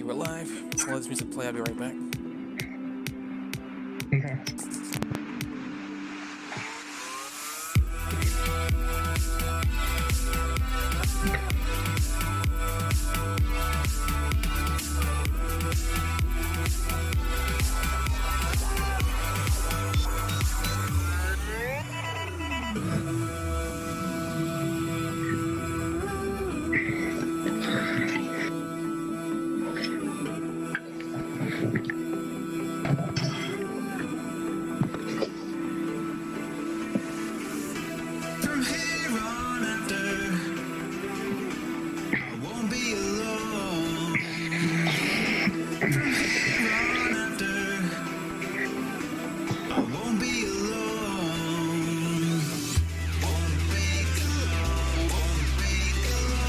we're live. So let this music play. I'll be right back. Okay. From here on after, I won't be alone. From here on after, I won't be alone. Won't be alone. Won't be alone.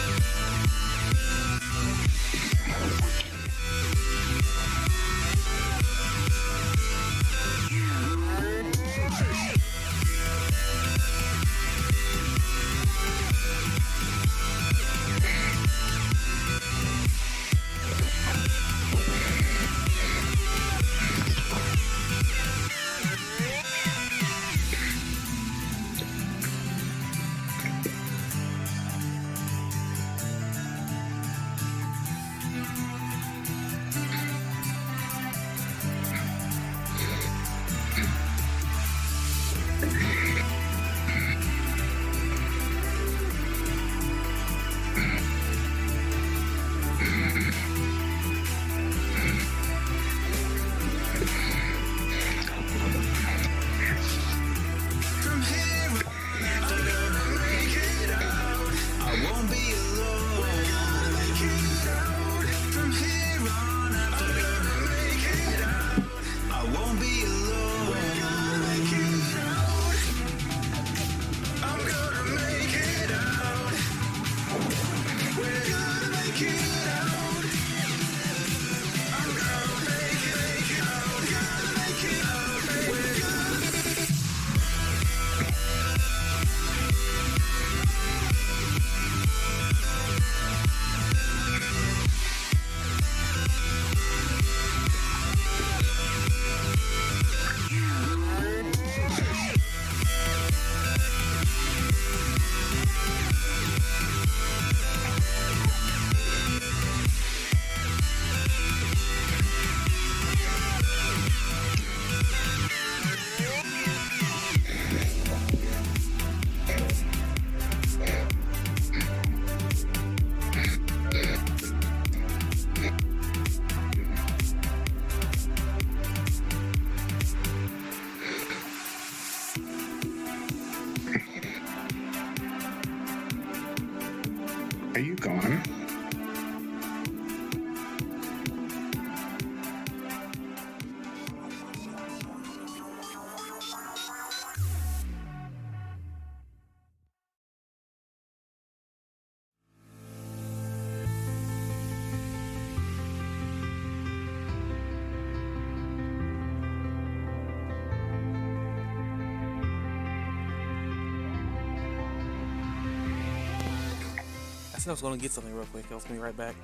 Won't be alone. Won't From here on after, I'm gonna make it out. I won't be alone. We're gonna make it out. From here on after, I'm gonna make it out. I won't be alone. We're gonna make it out. I'm gonna make it out. We're gonna make it out. I'm gonna make it out. Gonna make it out. We're gonna Are you gone? I said I was going to get something real quick. I was going to be right back.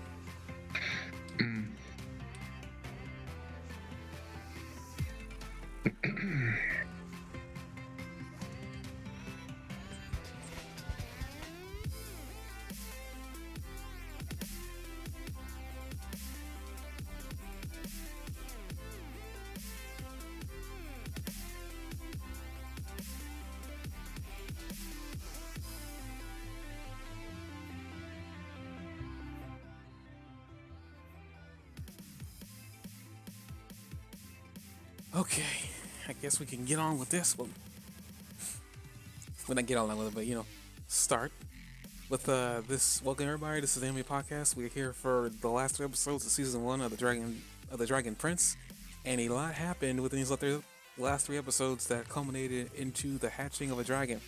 Okay, I guess we can get on with this one. Well, not get on with it, but start with this. Welcome everybody. This is the Anime Podcast. We're here for the last 2 episodes of season 1 of the Dragon Prince, and a lot happened within these last 3 episodes that culminated into the hatching of a dragon.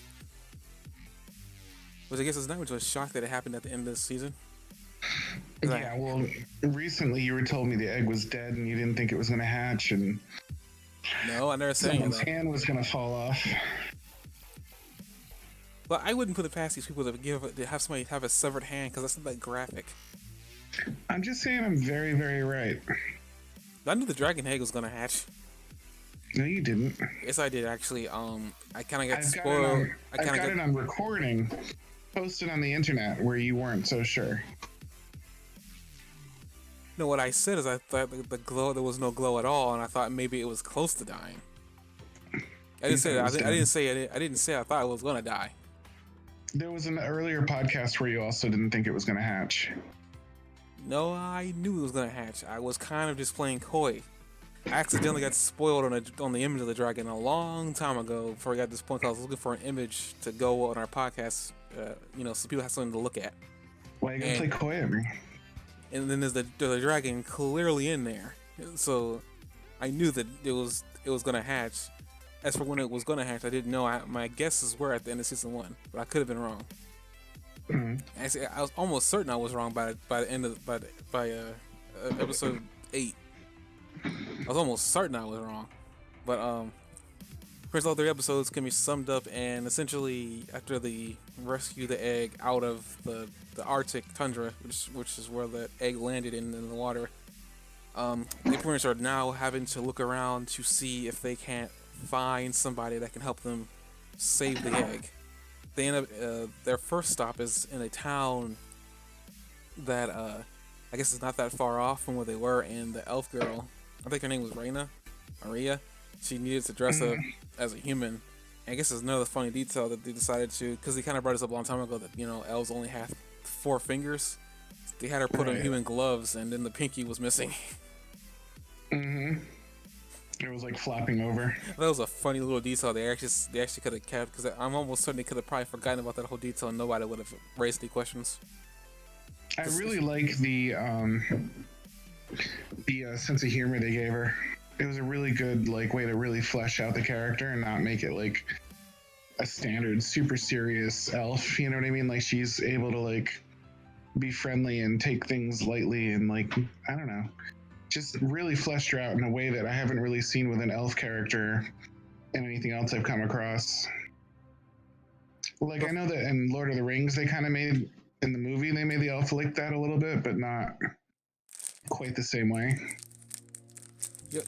Which I guess is not much of a shock that it happened at the end of this season. Yeah, well, recently you were told me the egg was dead and you didn't think it was going to hatch and No, I never said any of someone's that. hand was going to fall off. But I wouldn't put it past these people to have somebody have a severed hand because that's not that graphic. I'm just saying I'm very, very right. I knew the dragon egg was gonna hatch. No, you didn't. Yes, I did actually. I kind of got I've spoiled. I've got it on recording, posted on the internet where you weren't so sure. No, what I said is I thought the glow there was no glow at all, and I thought maybe it was close to dying. I didn't say that. I didn't say it. I didn't say I thought it was gonna die. There was an earlier podcast where you also didn't think it was going to hatch. No, I knew it was gonna hatch. I was kind of just playing coy. I accidentally got spoiled on the image of the dragon a long time ago before I got to this point because I was looking for an image to go on our podcast, so people have something to look at. Why are you going to play coy at me? And then there's the dragon clearly in there, so I knew that it was gonna hatch. As for when it was gonna hatch, I didn't know. My guesses were at the end of season 1, but I could have been wrong. Actually, I was almost certain I was wrong by the end of episode 8. I was almost certain I was wrong, but first all 3 episodes can be summed up, and essentially after they rescue the egg out of the Arctic tundra, which is where the egg landed in the water, they pretty much are now having to look around to see if they can't find somebody that can help them save the egg. They end up their first stop is in a town that I guess is not that far off from where they were, and the elf girl, I think her name was Maria. She needed to dress up as a human. And I guess there's another funny detail that they decided to, because they kind of brought this up a long time ago that elves only have 4 fingers. They had her put on human gloves, and then the pinky was missing. It was like flopping over. That was a funny little detail they actually could have kept, because I'm almost certain they could have probably forgotten about that whole detail and nobody would have raised any questions. I really like the sense of humor they gave her. It was a really good way to really flesh out the character and not make it like a standard super serious elf. You know what I mean? Like she's able to be friendly and take things lightly and I don't know. Just really fleshed her out in a way that I haven't really seen with an elf character in anything else I've come across. I know that in Lord of the Rings, they kind of made, in the movie, they made the elf like that a little bit, but not quite the same way.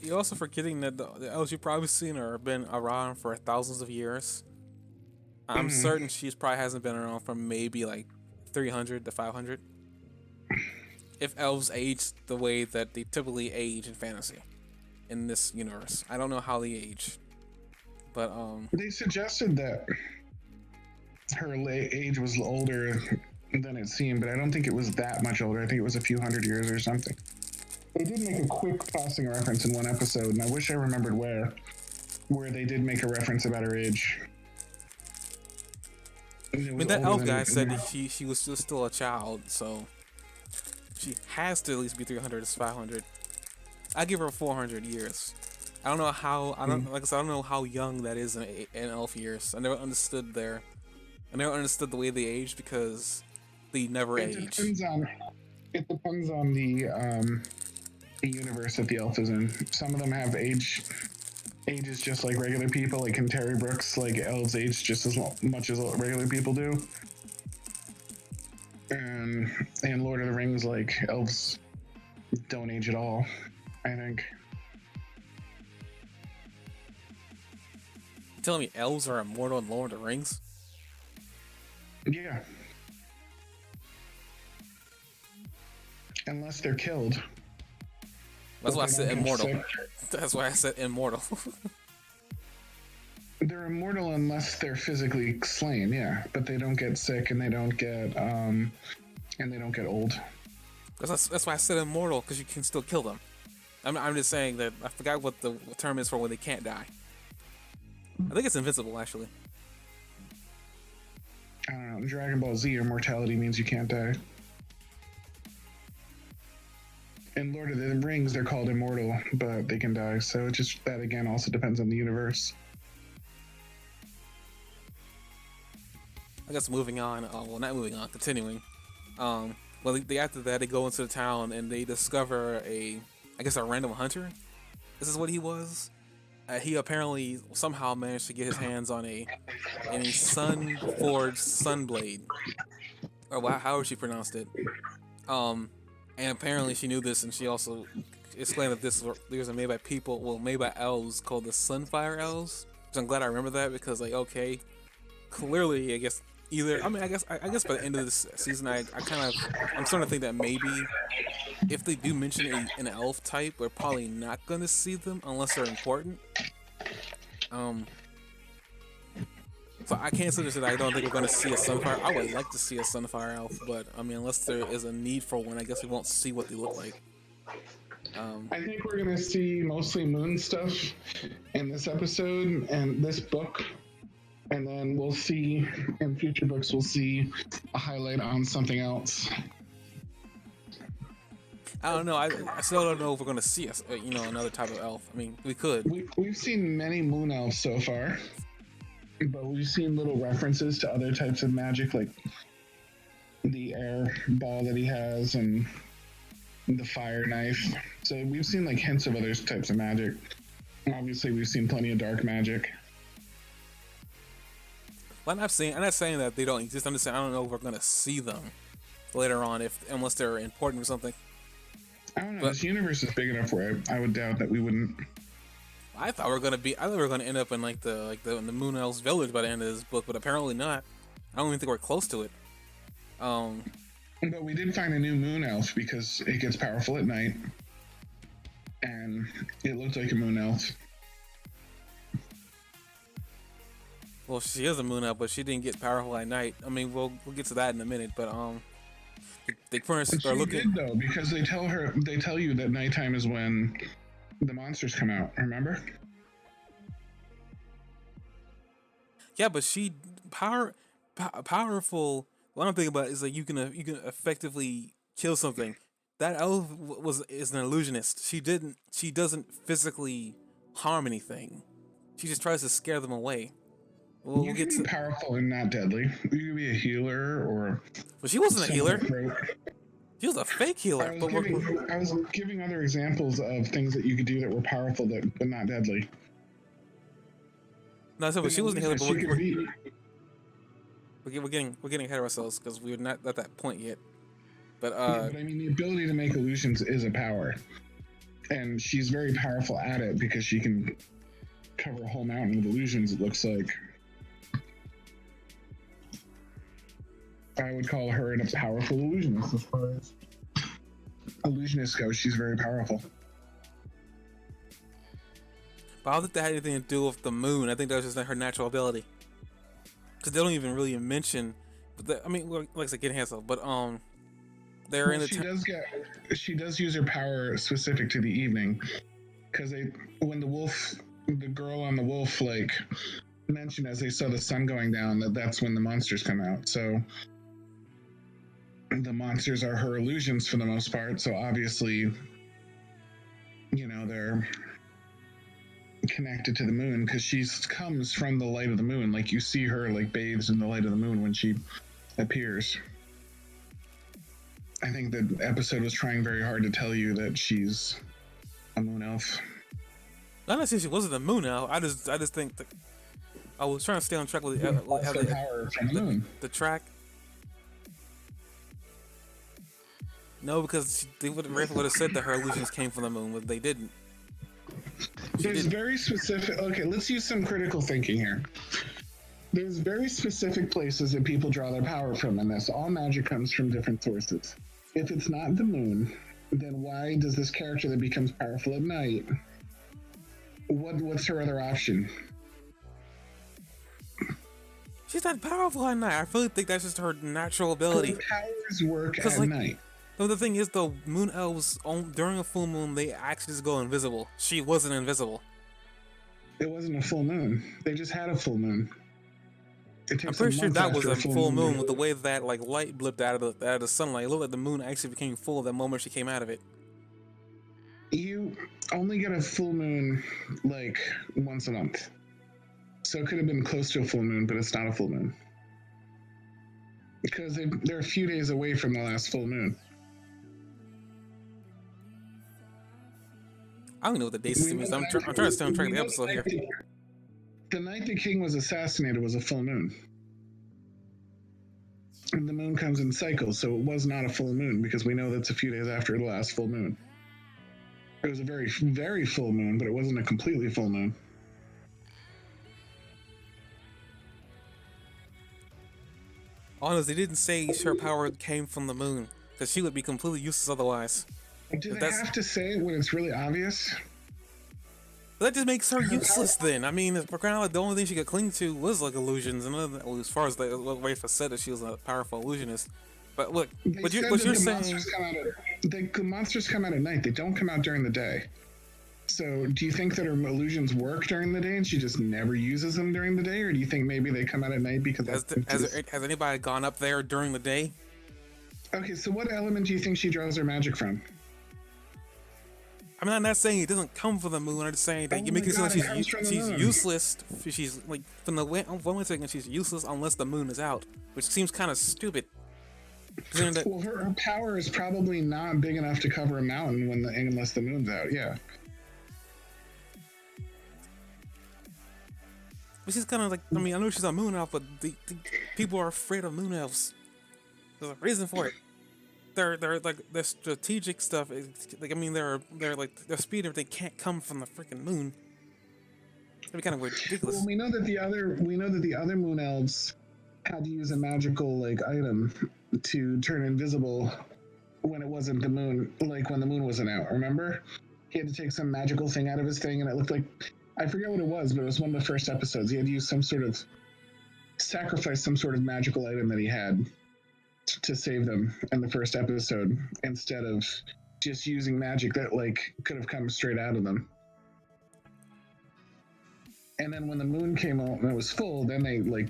You're also forgetting that the elves you've probably seen are been around for thousands of years. I'm certain she's probably hasn't been around for maybe 300 to 500. If elves age the way that they typically age in fantasy in this universe. I don't know how they age, but they suggested that her age was older than it seemed, but I don't think it was that much older. I think it was a few hundred years or something. They did make a quick passing reference in one episode, and I wish I remembered where they did make a reference about her age. I mean, that elf guy said that she was still a child, so she has to at least be 300 to 500. I give her 400 years. I don't know how. I don't know how young that is in elf years. I never understood the way they age because they never age. It depends on the universe that the elf is in. Some of them have ages just like regular people, like in Terry Brooks, elves age just as much as regular people do. And in Lord of the Rings, elves don't age at all, I think. You telling me elves are immortal in Lord of the Rings? Yeah. Unless they're killed. That's why I said immortal. That's why I said immortal. They're immortal unless they're physically slain, yeah. But they don't get sick and they don't get old. That's why I said immortal, because you can still kill them. I'm just saying that I forgot what the term is for when they can't die. I think it's invincible, actually. I don't know. In Dragon Ball Z, immortality means you can't die. In Lord of the Rings, they're called immortal, but they can die. So that again also depends on the universe. I guess moving on. Well, not moving on. Continuing. Well, after that they go into the town and they discover I guess a random hunter. This is what he was. He apparently somehow managed to get his hands on a sun forged sunblade, or however she pronounced it. Um, and apparently she knew this, and she also explained that these are made by people, well, made by elves called the Sunfire Elves. So I'm glad I remember that because, like, okay, clearly, I guess either. I mean, I guess by the end of this season, I'm starting to think that maybe if they do mention an elf type, we're probably not going to see them unless they're important. So I can't say that I don't think we're going to see a Sunfire. I would like to see a Sunfire elf, but I mean, unless there is a need for one, I guess we won't see what they look like. I think we're going to see mostly moon stuff in this episode and this book. And then we'll see in future books, we'll see a highlight on something else. I don't know. I still don't know if we're going to see another type of elf. I mean, we could. We've seen many moon elves so far, but we've seen little references to other types of magic, like the air ball that he has and the fire knife. So we've seen like hints of other types of magic. Obviously, we've seen plenty of dark magic. Well, I'm not saying that they don't exist. I'm just saying I don't know if we're going to see them later on, unless they're important or something. I don't know. This universe is big enough where I would doubt that we wouldn't. I thought we were gonna end up in the Moon Elves village by the end of this book, but apparently not. I don't even think we're close to it. But we did find a new moon elf because it gets powerful at night, and it looked like a moon elf. Well, she is a moon elf, but she didn't get powerful at night. I mean, we'll get to that in a minute, but they first are looking. She did though, because they tell you that nighttime is when the monsters come out. Remember? Yeah, but powerful. What I'm thinking about is like you can effectively kill something. That elf is an illusionist. She doesn't physically harm anything. She just tries to scare them away. We'll get to powerful and not deadly. You could be a healer or. But she wasn't a healer. She was a fake healer. I was giving other examples of things that you could do that were powerful but not deadly. No, but she wasn't a healer. But we're getting ahead of ourselves because we're not at that point yet. But I mean, the ability to make illusions is a power, and she's very powerful at it because she can cover a whole mountain with illusions. It looks like. I would call her a powerful illusionist as far as illusionists go. She's very powerful. But I don't think that had anything to do with the moon. I think that was just her natural ability. Because they don't even really mention. I mean, like I said, getting herself, but they're in the. She does use her power specific to the evening, because when the girl on the wolf mentioned as they saw the sun going down that's when the monsters come out. So. The monsters are her illusions for the most part, so obviously, they're connected to the moon because she comes from the light of the moon. Like you see her bathes in the light of the moon when she appears. I think the episode was trying very hard to tell you that she's a moon elf. Not necessarily she wasn't a moon elf. I just think that I was trying to stay on track with the power from the moon. The track. No, because Rafa would have said that her illusions came from the moon, but they didn't. There's very specific. Okay, let's use some critical thinking here. There's very specific places that people draw their power from in this. All magic comes from different sources. If it's not the moon, then why does this character that becomes powerful at night? What's her other option? She's not powerful at night. I really think that's just her natural ability. Her powers work at night. No, the thing is, the moon elves, during a full moon, they actually just go invisible. She wasn't invisible. It wasn't a full moon. They just had a full moon. I'm pretty sure that was a full moon with the way that light blipped out of the sunlight. It looked like the moon actually became full the moment she came out of it. You only get a full moon once a month. So it could have been close to a full moon, but it's not a full moon. because they're a few days away from the last full moon. I don't know what the date We system know is. the I'm night- trying to stay on track of we the know episode here. The night the king was assassinated was a full moon. And the moon comes in cycles, so it was not a full moon because we know that's a few days after the last full moon. It was a very, very full moon, but it wasn't a completely full moon. Honestly, they didn't say her power came from the moon, because she would be completely useless otherwise. Do they That's- have to say it when it's really obvious? That just makes her useless then. I mean, for crying out loud, the only thing she could cling to was like illusions, and well, as far as the way for said that she was a powerful illusionist. But look, They what said you're that the saying, monsters come out at night. They don't come out during the day. So, do you think that her illusions work during the day and she just never uses them during the day, or do you think maybe they come out at night because? has anybody gone up there during the day? Okay, so what element do you think she draws her magic from? I mean, I'm not saying it doesn't come from the moon. I'm just saying that Oh you make my it sound God, like it comes from the she's moon. useless. She's like from the one second she's useless unless the moon is out, which seems kind of stupid. Considering that- Well, her power is probably not big enough to cover a mountain unless the moon's out. Yeah. Which is kind of like, I mean, I know she's a moon elf, but the people are afraid of moon elves. There's a reason for it. They're like their strategic stuff. Like, I mean, they're like their speed and everything can't come from the freaking moon. It'd be kind of ridiculous. Well, we know that the other moon elves had to use a magical like item to turn invisible when it wasn't the moon, like when the moon wasn't out. Remember, he had to take some magical thing out of his thing, and it looked like, I forget what it was, but it was one of the first episodes. He had to use some sort of sacrifice, some sort of magical item that he had to save them in the first episode, instead of just using magic that like could have come straight out of them. And then when the moon came out and it was full, then they like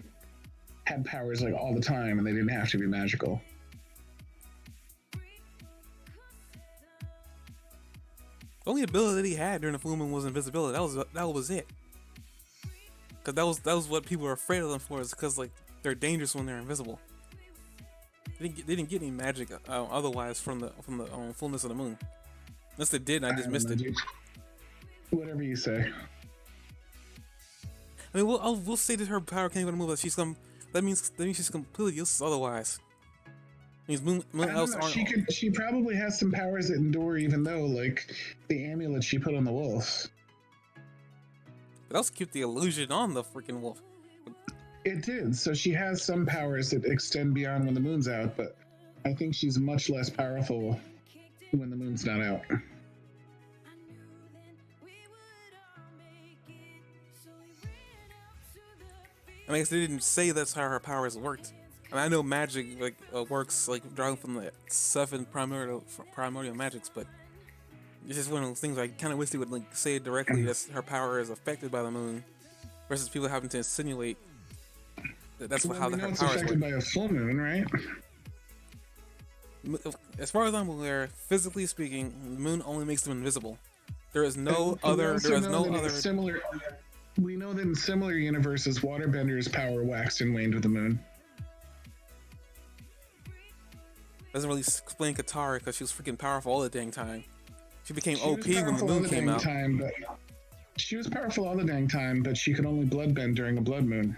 had powers like all the time, and they didn't have to be magical. The only ability that he had during the full moon was invisibility. That was it. Cause that was what people were afraid of them for, is because like they're dangerous when they're invisible. They didn't get any magic otherwise from the fullness of the moon. Unless they did, and I just missed it. Whatever you say. I mean, we'll say that her power can't even move. That means she's completely useless otherwise. It means moon I elves don't know, aren't. she probably has some powers that endure, even though like the amulet she put on the wolf. But also keep the illusion on the freaking wolf. It did. So she has some powers that extend beyond when the moon's out, but I think she's much less powerful when the moon's not out. I mean, they didn't say that's how her powers worked. And I know magic like works like drawing from the 7 primordial magics, but it's just one of those things I kind of wish they would like say directly that her power is affected by the moon, versus people having to insinuate that that's how we know her it's powers affected work. by a full moon, right? As far as I'm aware, physically speaking, the moon only makes them invisible. There is no And we other. also There is know no that in other. similar. We know that in similar universes, Waterbender's power waxed and waned with the moon. Doesn't really explain Katara because she was freaking powerful all the dang time. She became She OP was when the powerful all moon the came dang out. time, but she was powerful all the dang time, but she could only bloodbend during a blood moon.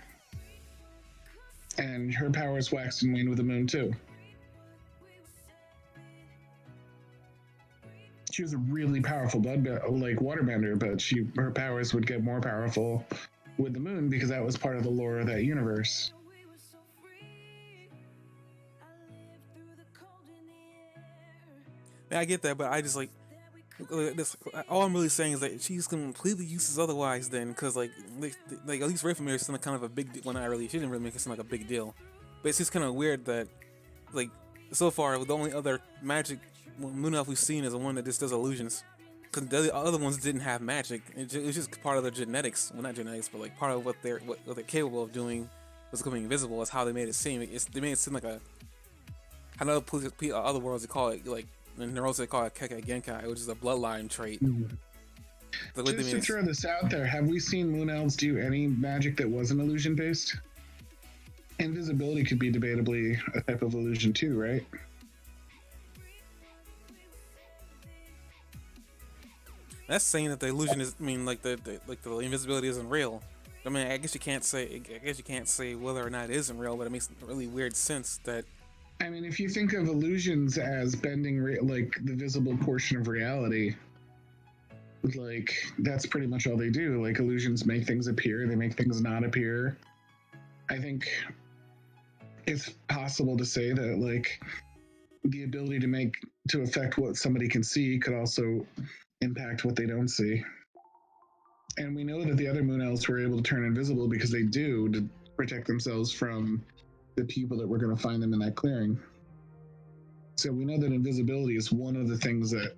And her powers waxed and waned with the moon too. She was a really powerful waterbender, but her powers would get more powerful with the moon because that was part of the lore of that universe. Yeah, I get that, but I just like this. All I'm really saying is that she's completely useless otherwise. Then, because like at least Ray from here is kind of a big deal. Well, not really. She didn't really make it seem like a big deal, but it's just kind of weird that like so far the only other magic moon elf we've seen is the one that just does illusions. Because the other ones didn't have magic. It's just part of their genetics. Well, not genetics, but like part of what they're capable of doing was becoming invisible. Is how they made it seem. They made it seem like a. I know other worlds they call it like. In Naruto, they call it Kekkei Genkai, which is a bloodline trait. The way they Just made to it- throw this out there, have we seen moon elves do any magic that wasn't illusion based? Invisibility could be debatably a type of illusion too, right? That's saying that the illusion is, I mean, like the invisibility isn't real. I mean, I guess you can't say, whether or not it isn't real, but it makes really weird sense that. I mean, if you think of illusions as bending like the visible portion of reality, like that's pretty much all they do. Like illusions make things appear, they make things not appear. I think it's possible to say that like the ability to affect what somebody can see could also impact what they don't see. And we know that the other moon elves were able to turn invisible because they do to protect themselves from the people that were going to find them in that clearing. So we know that invisibility is one of the things that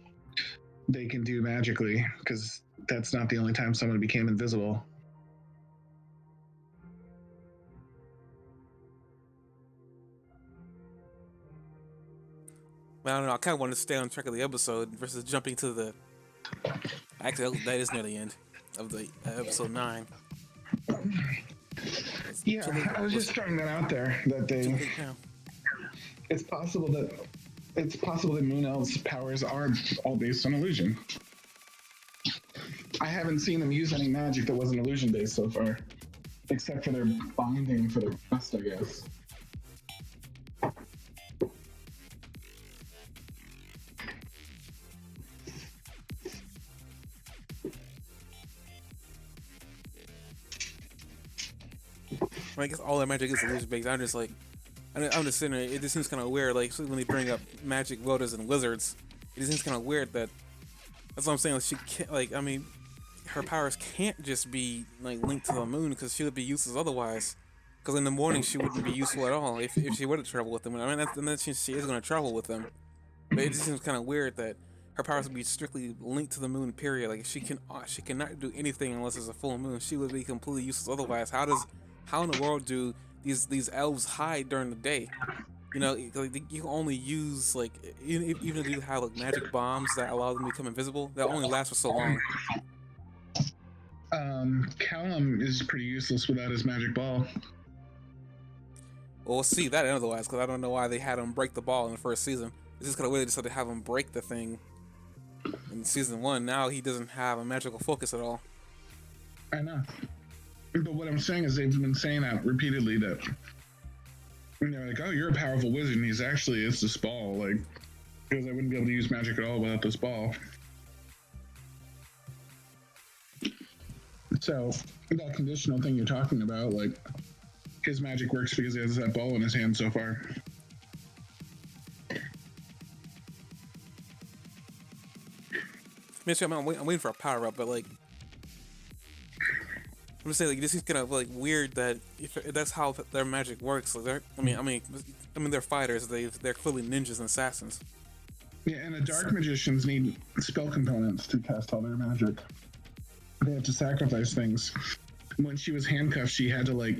they can do magically, because that's not the only time someone became invisible. I don't know. I kind of want to stay on track of the episode versus jumping to the. Actually, that is near the end of the episode 9. Yeah, I was just throwing that out there that they. It's possible that moon elves' powers are all based on illusion. I haven't seen them use any magic that wasn't illusion based so far, except for their binding for their quest, I guess. I guess all their magic is illusion based. I'm just like, I'm just sitting there. It just seems kind of weird. Like when they bring up magic voters and wizards, it just seems kind of weird that. That's what I'm saying. Like she can't. Like I mean, her powers can't just be like linked to the moon because she would be useless otherwise. Because in the morning she wouldn't be useful at all if she were to travel with them. I mean, she is going to travel with them, but it just seems kind of weird that her powers would be strictly linked to the moon. Period. Like she cannot do anything unless it's a full moon. She would be completely useless otherwise. How in the world do these elves hide during the day? You know, like you can only use like even if you have like magic bombs that allow them to become invisible, that only lasts for so long. Callum is pretty useless without his magic ball. Well, we'll see that otherwise, because I don't know why they had him break the ball in the first season. It's just kind of weird they decided to have him break the thing in season 1. Now he doesn't have a magical focus at all. I know. But what I'm saying is they've been saying that repeatedly that they're like, oh, you're a powerful wizard, and it's this ball, like, because I wouldn't be able to use magic at all without this ball. So that conditional thing you're talking about, like, his magic works because he has that ball in his hand so far. I'm waiting for a power up, but like, I'm just saying, like, this is kind of like weird that if that's how their magic works. Like, I mean, they're fighters. They're clearly ninjas and assassins. Yeah, and the dark magicians need spell components to cast all their magic. They have to sacrifice things. When she was handcuffed, she had to like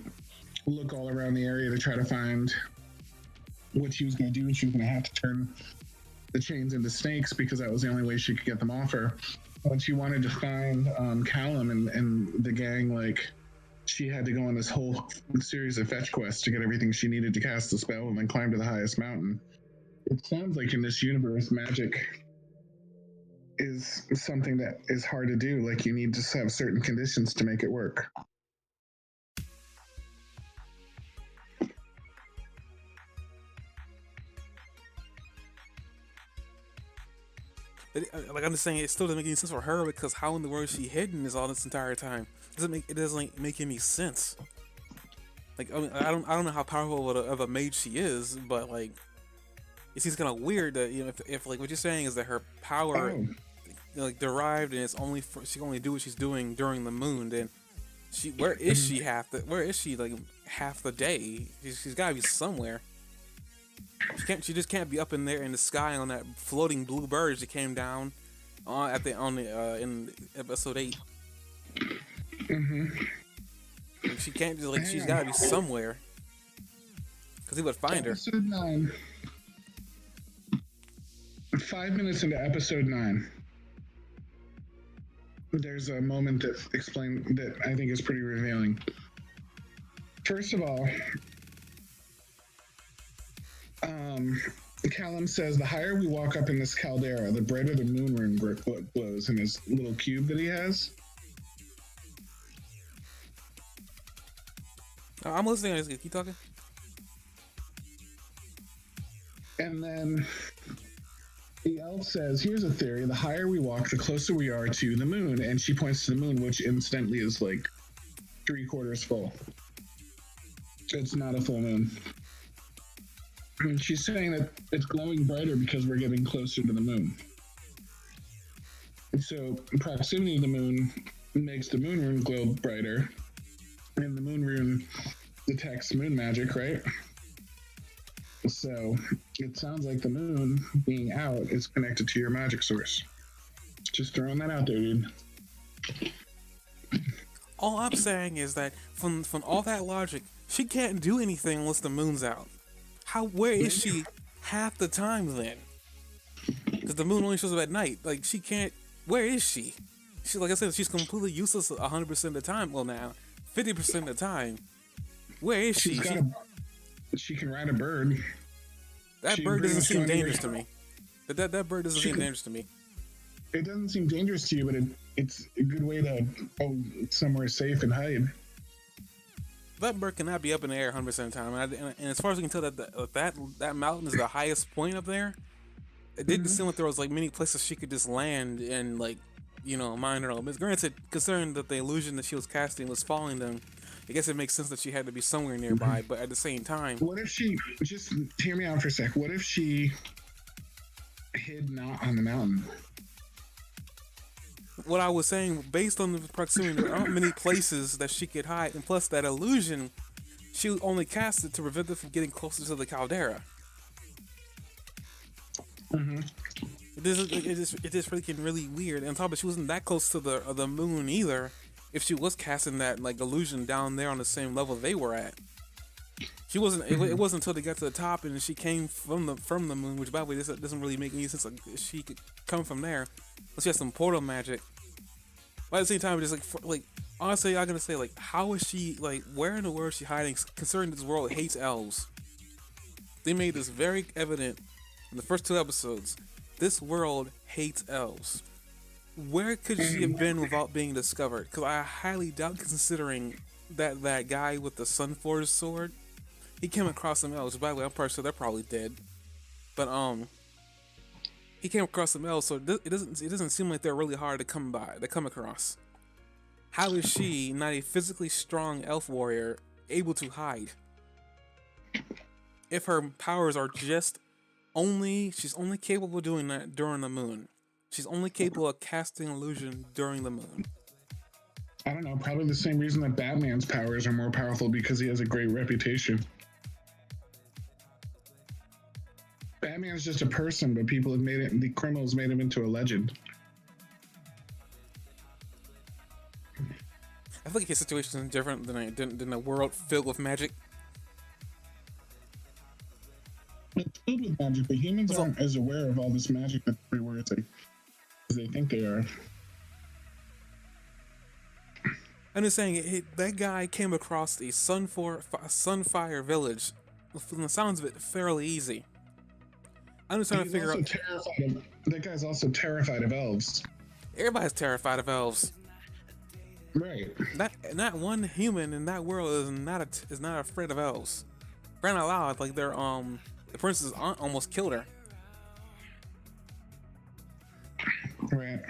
look all around the area to try to find what she was going to do, and she was going to have to turn the chains into snakes because that was the only way she could get them off her. When she wanted to find Callum and the gang, like, she had to go on this whole series of fetch quests to get everything she needed to cast the spell and then climb to the highest mountain. It sounds like in this universe, magic is something that is hard to do. Like, you need to have certain conditions to make it work. Like I'm just saying, it still doesn't make any sense for her because how in the world is she hidden this all this entire time? It doesn't make any sense. Like I mean, I don't know how powerful of a mage she is, but like it seems kind of weird that if like what you're saying is that her power like derived and it's only she can only do what she's doing during the moon, then where is she like half the day? She's got to be somewhere. She just can't be up in there in the sky on that floating blue bird that came down in episode 8. She can't just like she's got to be somewhere because he would find her. Episode 9. 5 minutes into episode 9, there's a moment that I think is pretty revealing. First of all, Um, Callum says the higher we walk up in this caldera, the brighter the moon ring glows in his little cube that he has. I'm listening. Keep talking. And then the elf says, here's a theory. The higher we walk, the closer we are to the moon. And she points to the moon, which incidentally is like 3/4 full. It's not a full moon. And she's saying that it's glowing brighter because we're getting closer to the moon. And so proximity to the moon makes the moon rune glow brighter. And the moon rune detects moon magic, right? So it sounds like the moon being out is connected to your magic source. Just throwing that out there, dude. All I'm saying is that from all that logic, she can't do anything unless the moon's out. Where is she half the time then? Because the moon only shows up at night. Like, she can't. Where is she? She, like I said, she's completely useless 100% of the time. Well, now 50% of the time. Where is she? She can ride a bird. That bird doesn't seem dangerous to me. That bird doesn't seem dangerous to me. It doesn't seem dangerous to you, but it's a good way to go somewhere safe and hide. That bird cannot be up in the air 100% of the time. And as far as we can tell, that mountain is the highest point up there. It didn't seem like there was like many places she could just land and like, mind her own business. Granted, considering that the illusion that she was casting was following them, I guess it makes sense that she had to be somewhere nearby. But at the same time, what if she just hear me out for a sec? What if she hid not on the mountain? What I was saying, based on the proximity, there aren't many places that she could hide, and plus that illusion, she only cast it to prevent them from getting closer to the caldera. It is freaking really weird. And on top of it, she wasn't that close to the moon either. If she was casting that like illusion down there on the same level they were at, she wasn't. It wasn't until they got to the top and she came from the moon. Which, by the way, this doesn't really make any sense. Like, she could come from there. But she has some portal magic. But at the same time, it's like honestly, I'm gonna say like, how is she like? Where in the world is she hiding? Considering this world hates elves, they made this very evident in the first 2 episodes. This world hates elves. Where could she have been without being discovered? Because I highly doubt, considering that guy with the Sunforged sword, he came across some elves. By the way, I'm pretty sure they're probably dead. But he came across some elves, so it doesn't seem like they're really hard to come across. How is she, not a physically strong elf warrior, able to hide? If her powers are she's only capable of doing that during the moon. She's only capable of casting illusion during the moon. I don't know, probably the same reason that Batman's powers are more powerful, because he has a great reputation. Batman's just a person, but the criminals made him into a legend. I feel like his situation is different than a world filled with magic. It's filled with magic, but humans aren't as aware of all this magic that's everywhere as they think they are. I'm just saying, that guy came across the Sunfire village. From the sounds of it, fairly easy. I'm just trying to figure out. That guy's also terrified of elves. Everybody's terrified of elves. Right. Not one human in that world is not afraid of elves. Granted, aloud, like the princess's aunt almost killed her. Right.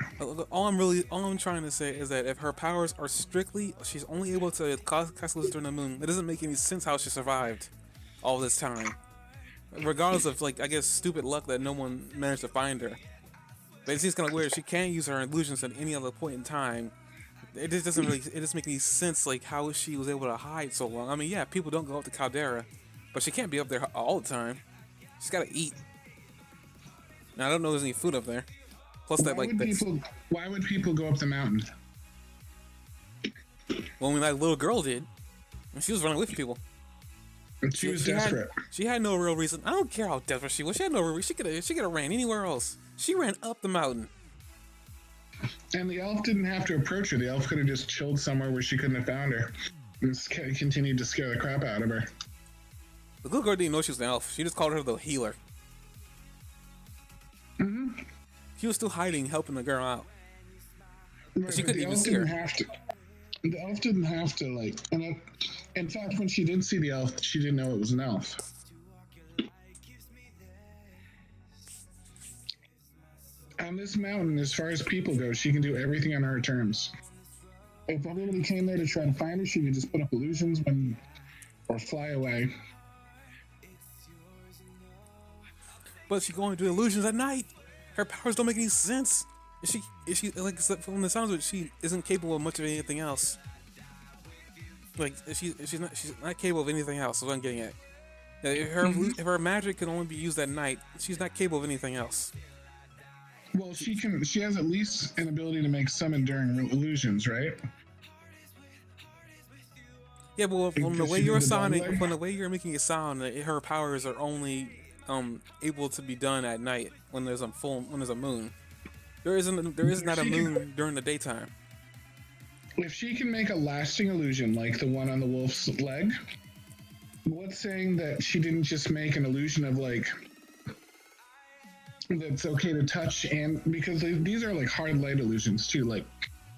All I'm trying to say is that if her powers are she's only able to cast illusion during the moon. It doesn't make any sense how she survived all this time, regardless of like, I guess, stupid luck that no one managed to find her. But it seems kind of weird. She can't use her illusions at any other point in time. It just doesn't make any sense, like how she was able to hide so long. I mean, yeah, people don't go up to Caldera, but she can't be up there all the time. She's gotta eat. Now I don't know if there's any food up there. Plus that, why would people go up the mountain? Well, when that little girl did, and she was running with people. She was desperate. She had no real reason. I don't care how desperate she was. She had no real reason. She could have ran anywhere else. She ran up the mountain. And the elf didn't have to approach her. The elf could have just chilled somewhere where she couldn't have found her. And continued to scare the crap out of her. The little girl didn't know she was an elf. She just called her the healer. She was still hiding, helping the girl out. Right, She but couldn't the even elf see her. didn't have to. The elf didn't have to in fact, when she did see the elf, she didn't know it was an elf. On this mountain, as far as people go, she can do everything on her terms. If everybody came there to try to find her, she could just put up illusions or fly away. But she can only do illusions at night. Her powers don't make any sense. Is she like from the sounds of it, she isn't capable of much of anything else. Like she's not capable of anything else. Is what I'm getting at. If her magic can only be used at night, she's not capable of anything else. Well, she can. She has at least an ability to make some enduring illusions, right? Yeah, but from the Does way she do you're the dog sounding, leg? from the way you're making it sound, her powers are only able to be done at night when there's a moon. There is not a moon during the daytime. If she can make a lasting illusion like the one on the wolf's leg, what's saying that she didn't just make an illusion of like that's okay to touch? And because these are like hard light illusions too. Like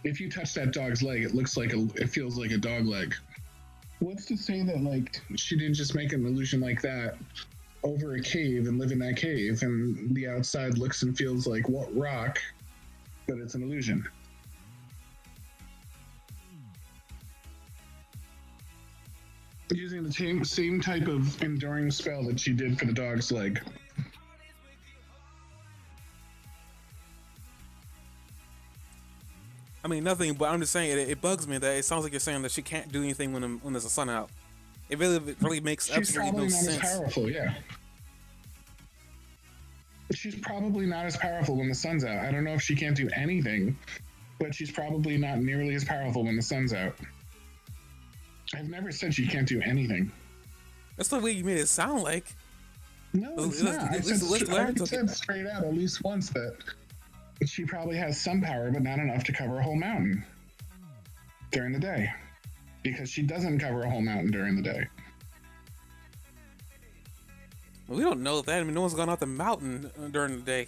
if you touch that dog's leg, it feels like a dog leg. What's to say that like she didn't just make an illusion like that over a cave and live in that cave, and the outside looks and feels like what rock, but it's an illusion. Using the same type of enduring spell that she did for the dog's leg. I mean, nothing, but I'm just saying it bugs me that it sounds like you're saying that she can't do anything when there's a sun out. It really makes She's absolutely probably no not sense. as powerful, yeah. She's probably not as powerful when the sun's out. I don't know if she can't do anything, but she's probably not nearly as powerful when the sun's out. I've never said she can't do anything. That's the way you made it sound like. No, it's not. I said straight out at least once that she probably has some power, but not enough to cover a whole mountain during the day. Because she doesn't cover a whole mountain during the day. Well, we don't know that. I mean, no one's gone out the mountain during the day.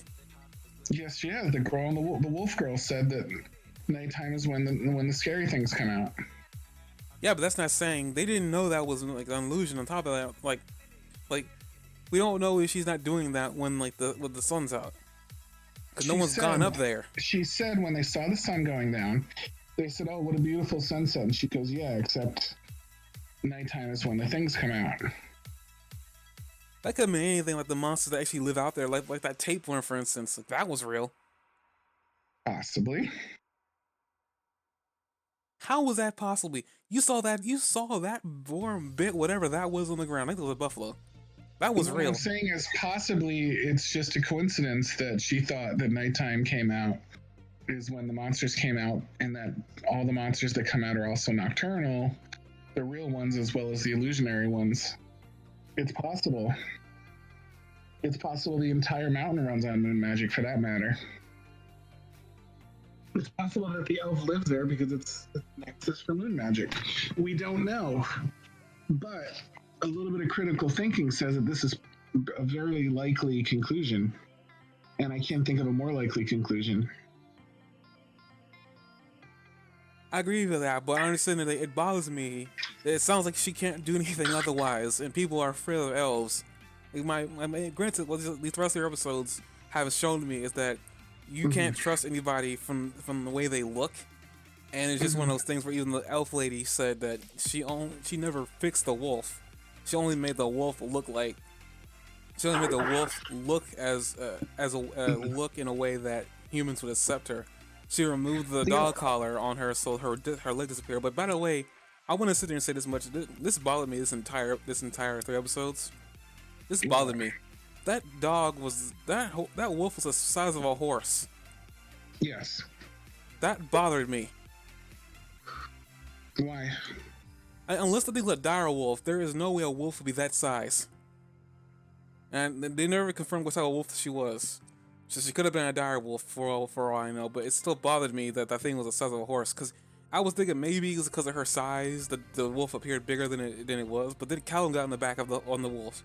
Yes, she has. The girl and the wolf girl said that nighttime is when the scary things come out. Yeah, but that's not saying they didn't know that was like an illusion. On top of that, like we don't know if she's not doing that when the sun's out, because no one's gone up there. She said when they saw the sun going down, they said, "Oh, what a beautiful sunset." And she goes, "Yeah, except nighttime is when the things come out." That could mean anything, like the monsters that actually live out there, like that tapeworm, for instance. Like, that was real. Possibly. How was that possibly? You saw that worm bit whatever that was on the ground. I think it was a buffalo. That was What real. I'm saying is possibly it's just a coincidence that she thought that nighttime came out is when the monsters came out, and that all the monsters that come out are also nocturnal, the real ones as well as the illusionary ones. It's possible. It's possible the entire mountain runs on moon magic, for that matter. It's possible that the elf lives there because it's the nexus for moon magic. We don't know. But a little bit of critical thinking says that this is a very likely conclusion. And I can't think of a more likely conclusion. I agree with that, but I understand that it bothers me. It sounds like she can't do anything otherwise, and people are afraid of elves. Like granted, what these rest of the episodes have shown me is that you can't trust anybody from the way they look, and it's just one of those things where even the elf lady said that she never fixed the wolf. She only made the wolf look like. She only made the wolf look as a look in a way that humans would accept her. She removed the dog collar on her so her leg disappeared. But by the way, I want to sit there and say this much. This bothered me this entire 3 episodes. This bothered me. That dog was that wolf was the size of a horse. Yes. That bothered me. Why? Unless the thing's a dire wolf, there is no way a wolf would be that size. And they never confirmed what type of wolf she was. So she could have been a dire wolf for all I know, but it still bothered me that thing was the size of a horse. Because I was thinking maybe it's because of her size, the wolf appeared bigger than it was. But then Callum got on the back of on the wolf.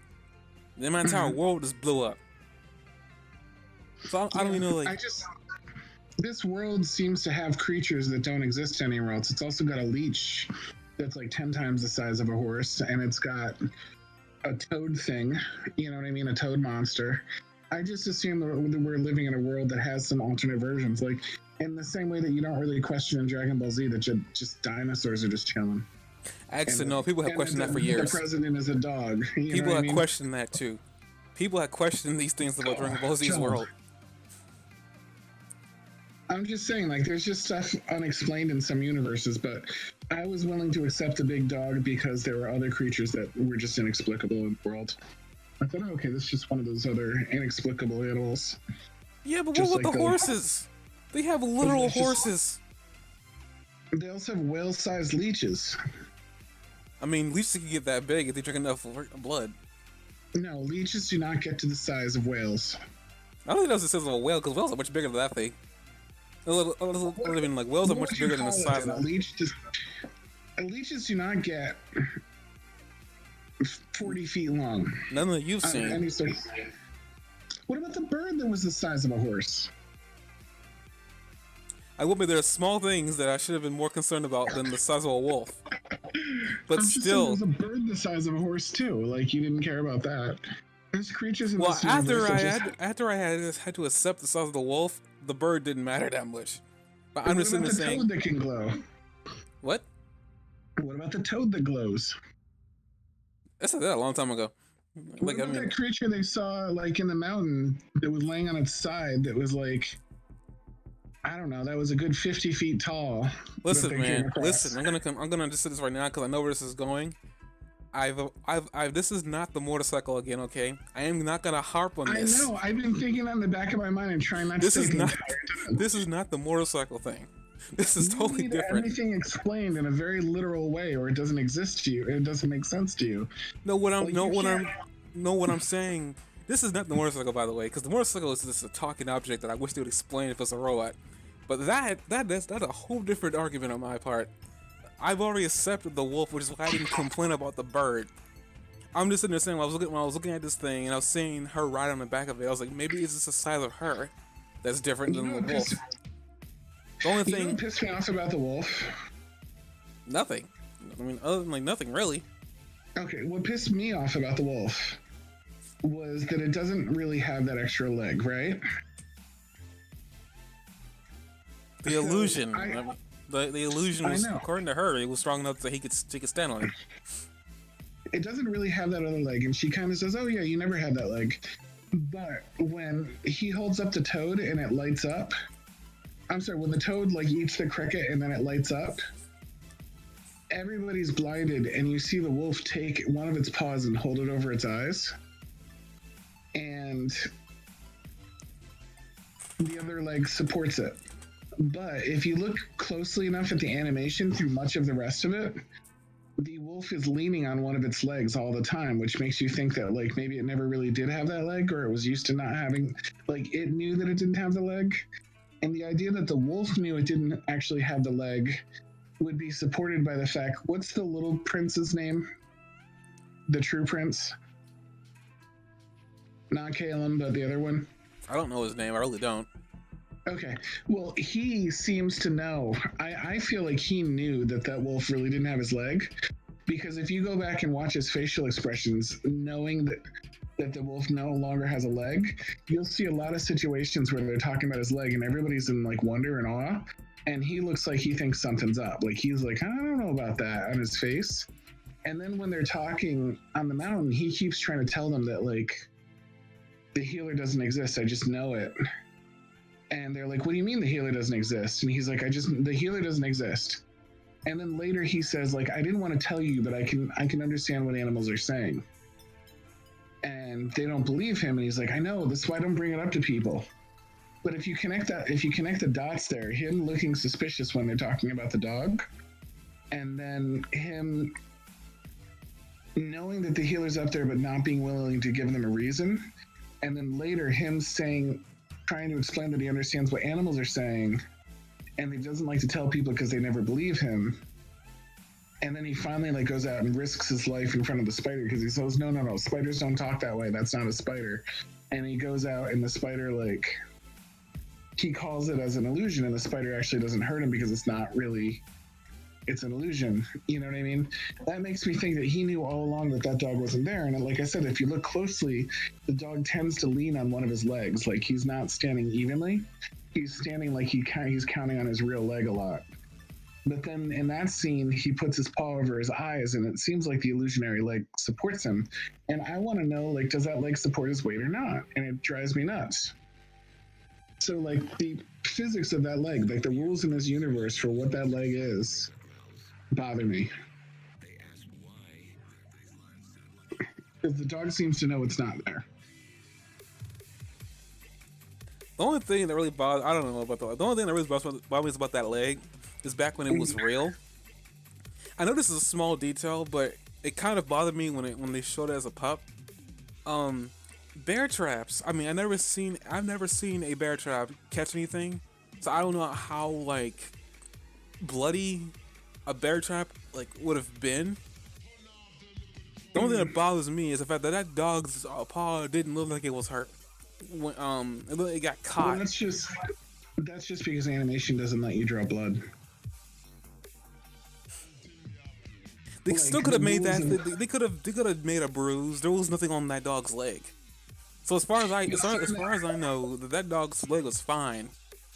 Then my entire world just blew up. So I don't even know, like. This world seems to have creatures that don't exist anywhere else. It's also got a leech that's like 10 times the size of a horse, and it's got a toad thing, you know what I mean? A toad monster. I just assume that we're living in a world that has some alternate versions, like in the same way that you don't really question in Dragon Ball Z that just dinosaurs are just chilling. Actually, no, people have questioned that for years. The president is a dog. People have questioned that too. People have questioned these things about Dragon Ball Z's world. I'm just saying, like, there's just stuff unexplained in some universes, but I was willing to accept a big dog because there were other creatures that were just inexplicable in the world. I thought, oh, okay, this is just one of those other inexplicable animals. Yeah, but what about the horses? They have literal horses. They also have whale-sized leeches. I mean, leeches can get that big if they drink enough blood. No, leeches do not get to the size of whales. I don't think that's the size of a whale, because whales are much bigger than that thing. I mean, like, whales are much bigger than the size of leeches do not get 40 feet long. None that you've seen. What about the bird that was the size of a horse? I will admit there are small things that I should have been more concerned about than the size of a wolf. But still, there's a bird the size of a horse too. Like, you didn't care about that. There's creatures in this universe. After I had to accept the size of the wolf, the bird didn't matter that much. But I'm just saying. What about the toad that can glow? What? What about the toad that glows? I said that a long time ago. What about that creature they saw, like, in the mountain that was laying on its side that was like, I don't know, that was a good 50 feet tall. Listen, man, listen. I'm gonna just say this right now because I know where this is going. This is not the motorcycle again, okay? I am not gonna harp on this. I know. I've been thinking on the back of my mind and trying not to say This is not the motorcycle thing. This is totally different. Everything explained in a very literal way, or it doesn't exist to you. It doesn't make sense to you. What I'm saying. This is not the motorcycle, by the way, because the motorcycle is just a talking object that I wish they would explain if it's a robot. But that's a whole different argument on my part. I've already accepted the wolf, which is why I didn't complain about the bird. I'm just sitting there saying, when I was looking at this thing and I was seeing her ride on the back of it, I was like, maybe it's just the size of her that's different than the wolf. The only thing that pissed me off about the wolf? Nothing. I mean, other than like nothing really. Okay, what pissed me off about the wolf was that it doesn't really have that extra leg, right? The illusion. The illusion was, according to her, it was strong enough that he could stand on it. It doesn't really have that other leg, and she kind of says, "Oh yeah, you never had that leg." But when he holds up the toad and it lights up, I'm sorry, when the toad like eats the cricket and then it lights up, everybody's blinded, and you see the wolf take one of its paws and hold it over its eyes, and the other leg supports it. But if you look closely enough at the animation through much of the rest of it, the wolf is leaning on one of its legs all the time, which makes you think that like maybe it never really did have that leg, or it was used to not having, like it knew that it didn't have the leg. And the idea that the wolf knew it didn't actually have the leg would be supported by the fact, what's the little prince's name? The true prince? Not Calum, but the other one? I don't know his name, I really don't. Okay, well, he seems to know. I feel like he knew that wolf really didn't have his leg, because if you go back and watch his facial expressions, knowing that the wolf no longer has a leg, you'll see a lot of situations where they're talking about his leg and everybody's in like wonder and awe, and he looks like he thinks something's up. Like he's like, I don't know about that on his face. And then when they're talking on the mountain, he keeps trying to tell them that like the healer doesn't exist. I just know it. And they're like, what do you mean the healer doesn't exist? And he's like, the healer doesn't exist. And then later he says, like, I didn't want to tell you, but I can understand what animals are saying. And they don't believe him. And he's like, I know, that's why I don't bring it up to people. But if you connect the dots there, him looking suspicious when they're talking about the dog, and then him knowing that the healer's up there, but not being willing to give them a reason. And then later him trying to explain that he understands what animals are saying, and he doesn't like to tell people because they never believe him. And then he finally like goes out and risks his life in front of the spider because he says, no, spiders don't talk that way. That's not a spider. And he goes out and the spider, like, he calls it as an illusion, and the spider actually doesn't hurt him because it's not really, it's an illusion. You know what I mean? That makes me think that he knew all along that that dog wasn't there. And like I said, if you look closely, the dog tends to lean on one of his legs. Like he's not standing evenly. He's standing like he's counting on his real leg a lot. But then in that scene, he puts his paw over his eyes, and it seems like the illusionary leg supports him. And I want to know, like, does that leg support his weight or not? And it drives me nuts. So, like, the physics of that leg, like the rules in this universe for what that leg is, bother me. Because the dog seems to know it's not there. The only thing that really bothers, I don't know about the only thing that really bothers me about that leg is back when it was real. I know this is a small detail, but it kind of bothered me when they showed it as a pup. Bear traps. I mean, I've never seen a bear trap catch anything, so I don't know how like bloody a bear trap like would have been. The only thing that bothers me is the fact that that dog's paw didn't look like it was hurt when it got caught. Well, that's just because animation doesn't let you draw blood. They still could have made that. They could have made a bruise. There was nothing on that dog's leg. So as far as I know, that dog's leg was fine.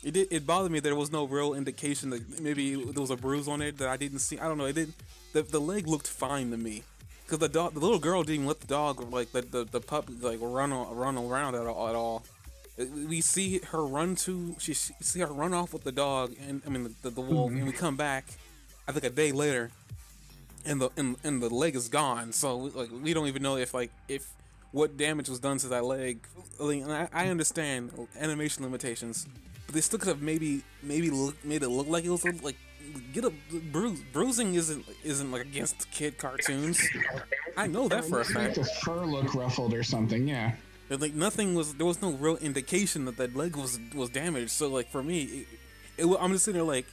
It bothered me that there was no real indication that maybe there was a bruise on it that I didn't see. I don't know. It didn't. The leg looked fine to me because the little girl didn't even let the dog like the pup like run around at all. We see her run see her run off with the dog and the wolf, and we come back I think a day later and the leg is gone. So we don't even know if what damage was done to that leg. I understand animation limitations, but they still could have maybe made it look like it was like get a bruise. Bruising isn't like against kid cartoons. I know that for a fact. The fur look ruffled or something, yeah. But like there was no real indication that leg was damaged. So like for me, I'm just sitting there like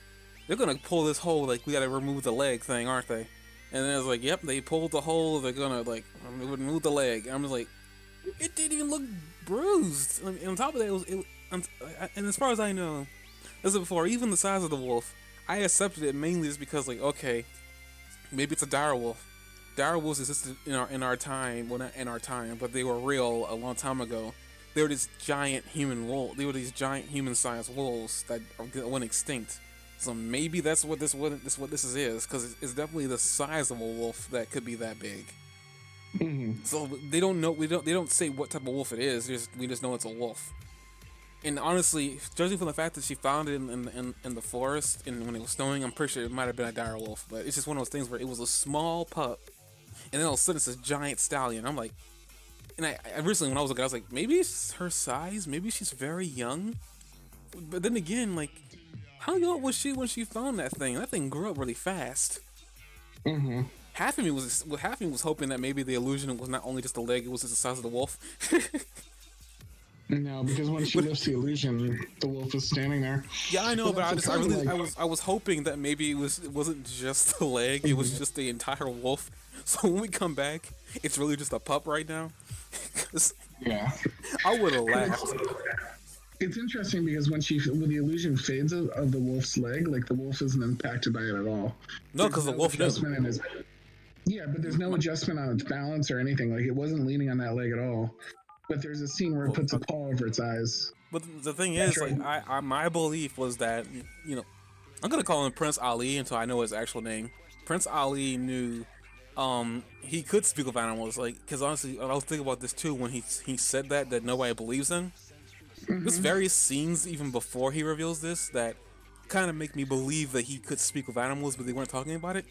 they're gonna pull this whole like we gotta remove the leg thing, aren't they? And then I was like, yep, they pulled the hole. They're gonna like remove the leg. I'm just like, it didn't even look bruised. I mean, on top of that, and as far as I know, as before, even the size of the wolf, I accepted it mainly just because like, okay, maybe it's a dire wolf. Dire wolves existed in our time, well not in our time, but they were real a long time ago. They were these giant human wolves. They were these giant human-sized wolves that went extinct. So maybe that's what this is, because it's definitely the size of a wolf that could be that big. Mm-hmm. So they don't know. They don't say what type of wolf it is. We just know it's a wolf. And honestly, judging from the fact that she found it in the forest and when it was snowing, I'm pretty sure it might have been a dire wolf. But it's just one of those things where it was a small pup, and then all of a sudden it's a giant stallion. I'm like, and I recently when I was looking, I was like, maybe it's her size. Maybe she's very young. But then again, like, how old was she when she found that thing? That thing grew up really fast. Mm-hmm. Half of me was hoping that maybe the illusion was not only just the leg; it was just the size of the wolf. No, because when she lifts the illusion, the wolf is standing there. Yeah, I know, but I was hoping that maybe it wasn't just the leg; it was just the entire wolf. So when we come back, it's really just a pup right now. Yeah, I would have laughed. It's interesting because when the illusion fades of the wolf's leg, like the wolf isn't impacted by it at all. No, because the wolf knew. Yeah, but there's no adjustment on its balance or anything. Like it wasn't leaning on that leg at all. But there's a scene where it puts a paw over its eyes. But the thing is, like, my belief was that, I'm gonna call him Prince Ali until I know his actual name. Prince Ali knew, he could speak with animals, like, because honestly, I was thinking about this too when he said that nobody believes him. Mm-hmm. There's various scenes even before he reveals this that kind of make me believe that he could speak with animals, but they weren't talking about it.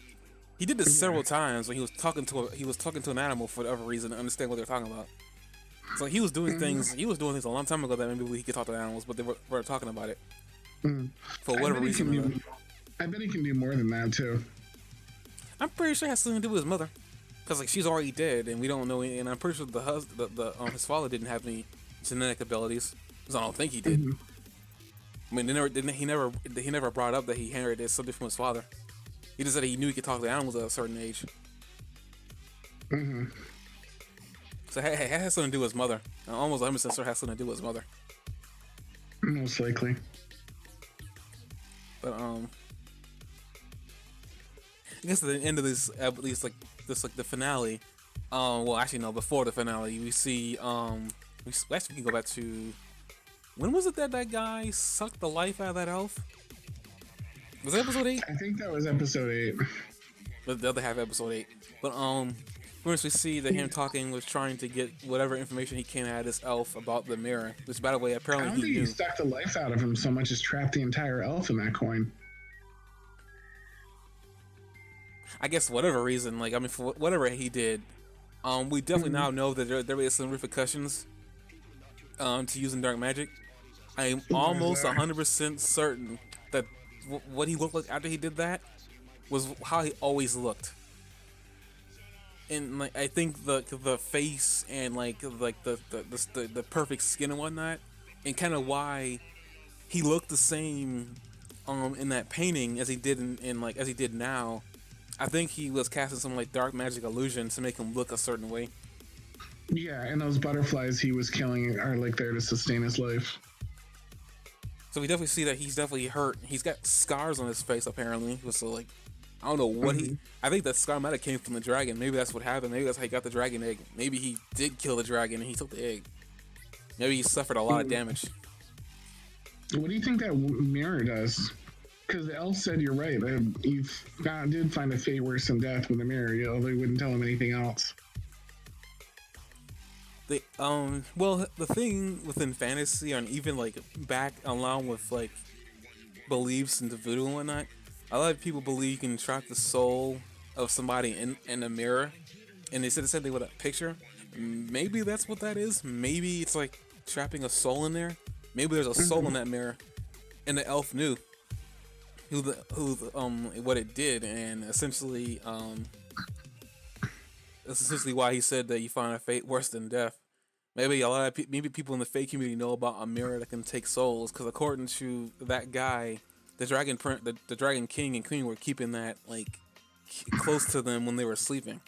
He did this several times when he was talking to an animal for whatever reason to understand what they're talking about. So he was doing things. He was doing things a long time ago that maybe he could talk to animals, but they weren't talking about it for whatever reason. I bet he can do more than that too. I'm pretty sure it has something to do with his mother, because like she's already dead, and we don't know. And I'm pretty sure his father didn't have any genetic abilities, because I don't think he did. I mean, he never brought up that he inherited something from his father. He just said he knew he could talk to animals at a certain age. Mm-hmm. So it has something to do with his mother. I'm almost 100% sure it has something to do with his mother. Most likely. But I guess at the end of this, at least like the finale. Well, actually no, before the finale, we see we actually can go back to when was it that guy sucked the life out of that elf? Was it episode 8? I think that was episode 8. But the other half episode 8. But first we see that him talking was trying to get whatever information he can out of this elf about the mirror. Which, by the way, I apparently don't he think knew. he sucked the life out of him so much as trapped the entire elf in that coin. I guess whatever reason, like I mean, for whatever he did, we definitely now know that there is some repercussions to using dark magic. I am almost 100% certain that what he looked like after he did that was how he always looked. And like I think the face and like the perfect skin and whatnot, and kind of why he looked the same in that painting as he did as he did now. I think he was casting some like dark magic illusion to make him look a certain way. Yeah, and those butterflies he was killing are like there to sustain his life. So we definitely see that he's definitely hurt. He's got scars on his face apparently. So like, I don't know what I think that scar might have came from the dragon. Maybe that's what happened. Maybe that's how he got the dragon egg. Maybe he did kill the dragon and he took the egg. Maybe he suffered a lot of damage. What do you think that mirror does? Because the elf said you're right. You did find a fate worse than death with the mirror. You know, they wouldn't tell him anything else. Well, the thing within fantasy and even like back along with like beliefs and voodoo and whatnot, a lot of people believe you can trap the soul of somebody in a mirror, and they said the same thing with a picture. Maybe that's what that is. Maybe it's like trapping a soul in there. Maybe there's a soul in that mirror, and the elf knew what it did, and essentially that's essentially why he said that you find a fate worse than death. Maybe a lot of maybe people in the fake community know about a mirror that can take souls, because according to that guy, the dragon king and queen were keeping that like close to them when they were sleeping.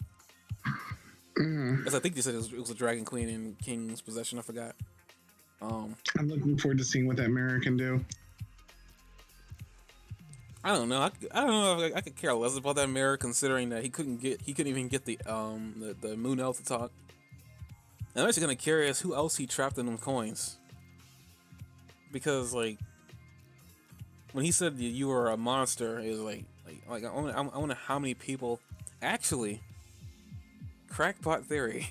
As I think they said it was a dragon queen and king's possession. I forgot. I'm looking forward to seeing what that mirror can do. I don't know. I don't know if I could care less about that mirror, considering that he couldn't even get the moon elf to talk. And I'm actually kind of curious who else he trapped in them coins, because like when he said that you were a monster, it was like I wonder how many people actually. Crackpot theory.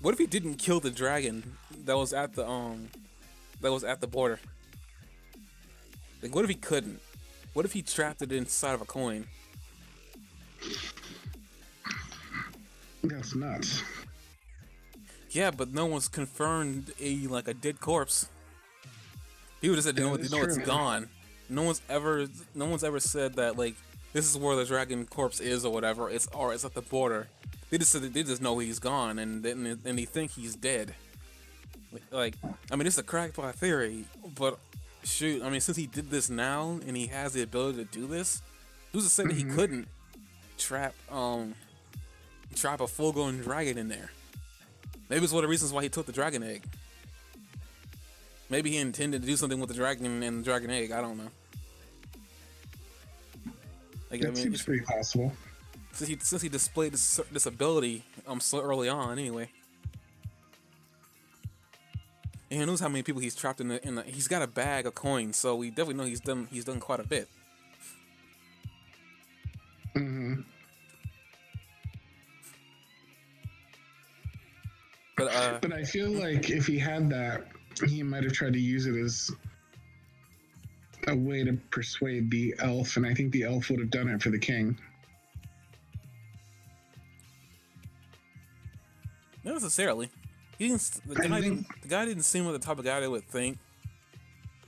What if he didn't kill the dragon that was at the border? Like, what if he couldn't? What if he trapped it inside of a coin? That's nuts. Yeah, but no one's confirmed a dead corpse. People just said they know it's gone. No one's ever said that like this is where the dragon corpse is or whatever. It's at the border. They just know he's gone and they think he's dead. Like I mean, it's a crackpot theory, but shoot, I mean, since he did this now and he has the ability to do this, who's to say that he couldn't trap a full-grown dragon in there? Maybe it's one of the reasons why he took the dragon egg. Maybe he intended to do something with the dragon and the dragon egg. I don't know. Like, That seems pretty possible. Since he displayed this ability so early on, anyway. And who knows how many people he's trapped in the he's got a bag of coins, so we definitely know he's done quite a bit. But I feel like if he had that, he might have tried to use it as a way to persuade the elf, and I think the elf would have done it for the king. Not necessarily. The guy didn't seem like the type of guy that would think.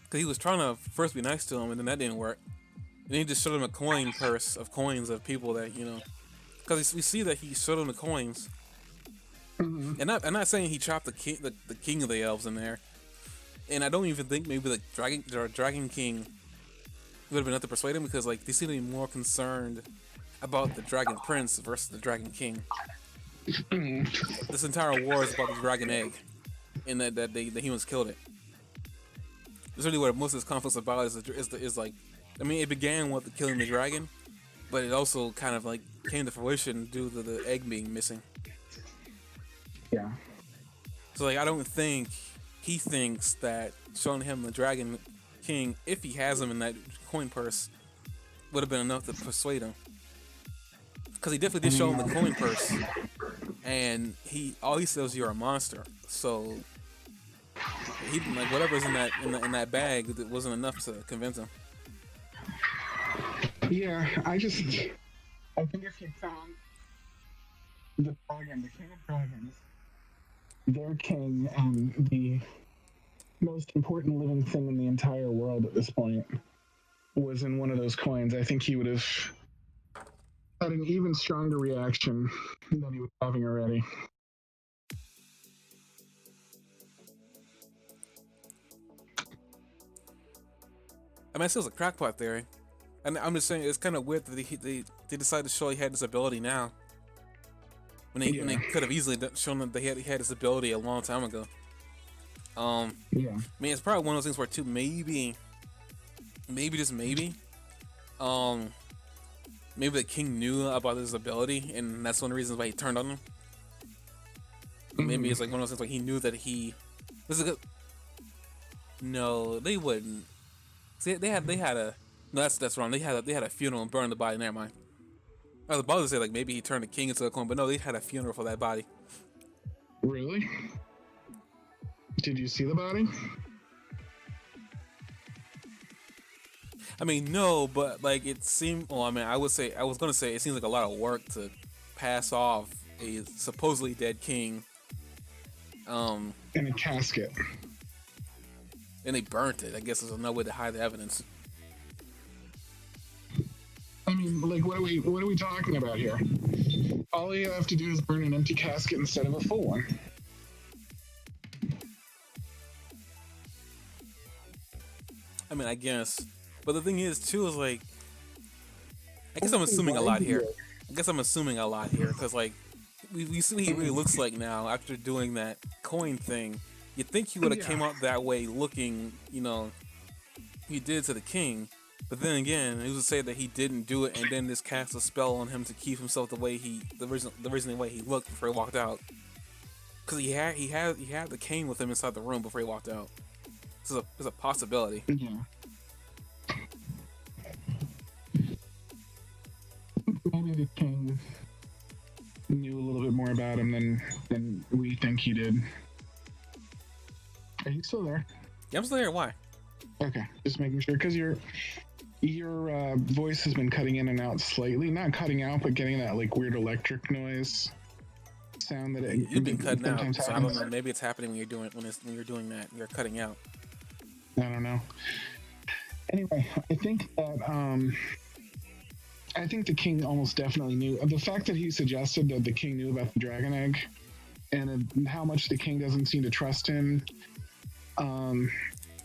Because he was trying to first be nice to him, and then that didn't work. And then he just showed him a coin purse of coins of people that, you know. Because we see that he showed him the coins. And I'm not saying he trapped the king of the elves in there. And I don't even think maybe the Dragon King would have been enough to persuade him because like they seem to be more concerned about the Dragon Prince versus the Dragon King. This entire war is about the Dragon Egg, and that the humans killed it. That's really what most of this conflict's about. Is like, I mean, it began with killing the dragon, but it also kind of like came to fruition due to the egg being missing. Yeah. So like, I don't think he thinks that showing him the Dragon King, if he has him in that coin purse, would have been enough to persuade him. Because he definitely did show him the coin purse, and all he says you're a monster. So he like whatever's in that bag that wasn't enough to convince him. Yeah, I think if you found the dragon, the king of dragons, their king, and the most important living thing in the entire world at this point was in one of those coins, I think he would have had an even stronger reaction than he was having already. I mean, it still a crackpot theory, and I'm just saying it's kind of weird that they decided to show he had this ability now, when they could have easily shown that he had this ability a long time ago. Yeah. I mean, it's probably one of those things where too maybe just maybe, maybe the king knew about his ability, and that's one of the reasons why he turned on him. Maybe it's like one of those things like he knew that this is a good. No, they wouldn't. See, they had a. No, that's wrong. They had a funeral and burned the body. Never mind. I was about to say like maybe he turned the king into a clone, but no, they had a funeral for that body. Really? Did you see the body? I mean, no, but like it seemed. Well, I mean, I was gonna say it seems like a lot of work to pass off a supposedly dead king. In a casket. And they burnt it. I guess there's no way to hide the evidence. I mean, like, what are we talking about here? All you have to do is burn an empty casket instead of a full one. I mean, I guess. But the thing is, too, is like, I guess I'm assuming a lot here. Because like, we see what he really looks like now after doing that coin thing. You'd think he would have came out that way looking, he did to the king. But then again, he would say that he didn't do it, and then this cast a spell on him to keep himself the original way he looked before he walked out. Because he had the cane with him inside the room before he walked out. So it's a possibility. Yeah. Maybe the king knew a little bit more about him than we think he did. Are you still there? Yeah, I'm still here. Why? Okay, just making sure, because your voice has been cutting in and out slightly. Not cutting out, but getting that like weird electric noise sound that you've been cutting out. sometimes So I happens. don't know. Maybe it's happening when you're doing that. You're cutting out. I don't know. Anyway, I think that I think the king almost definitely knew. The fact that he suggested that the king knew about the dragon egg, and how much the king doesn't seem to trust him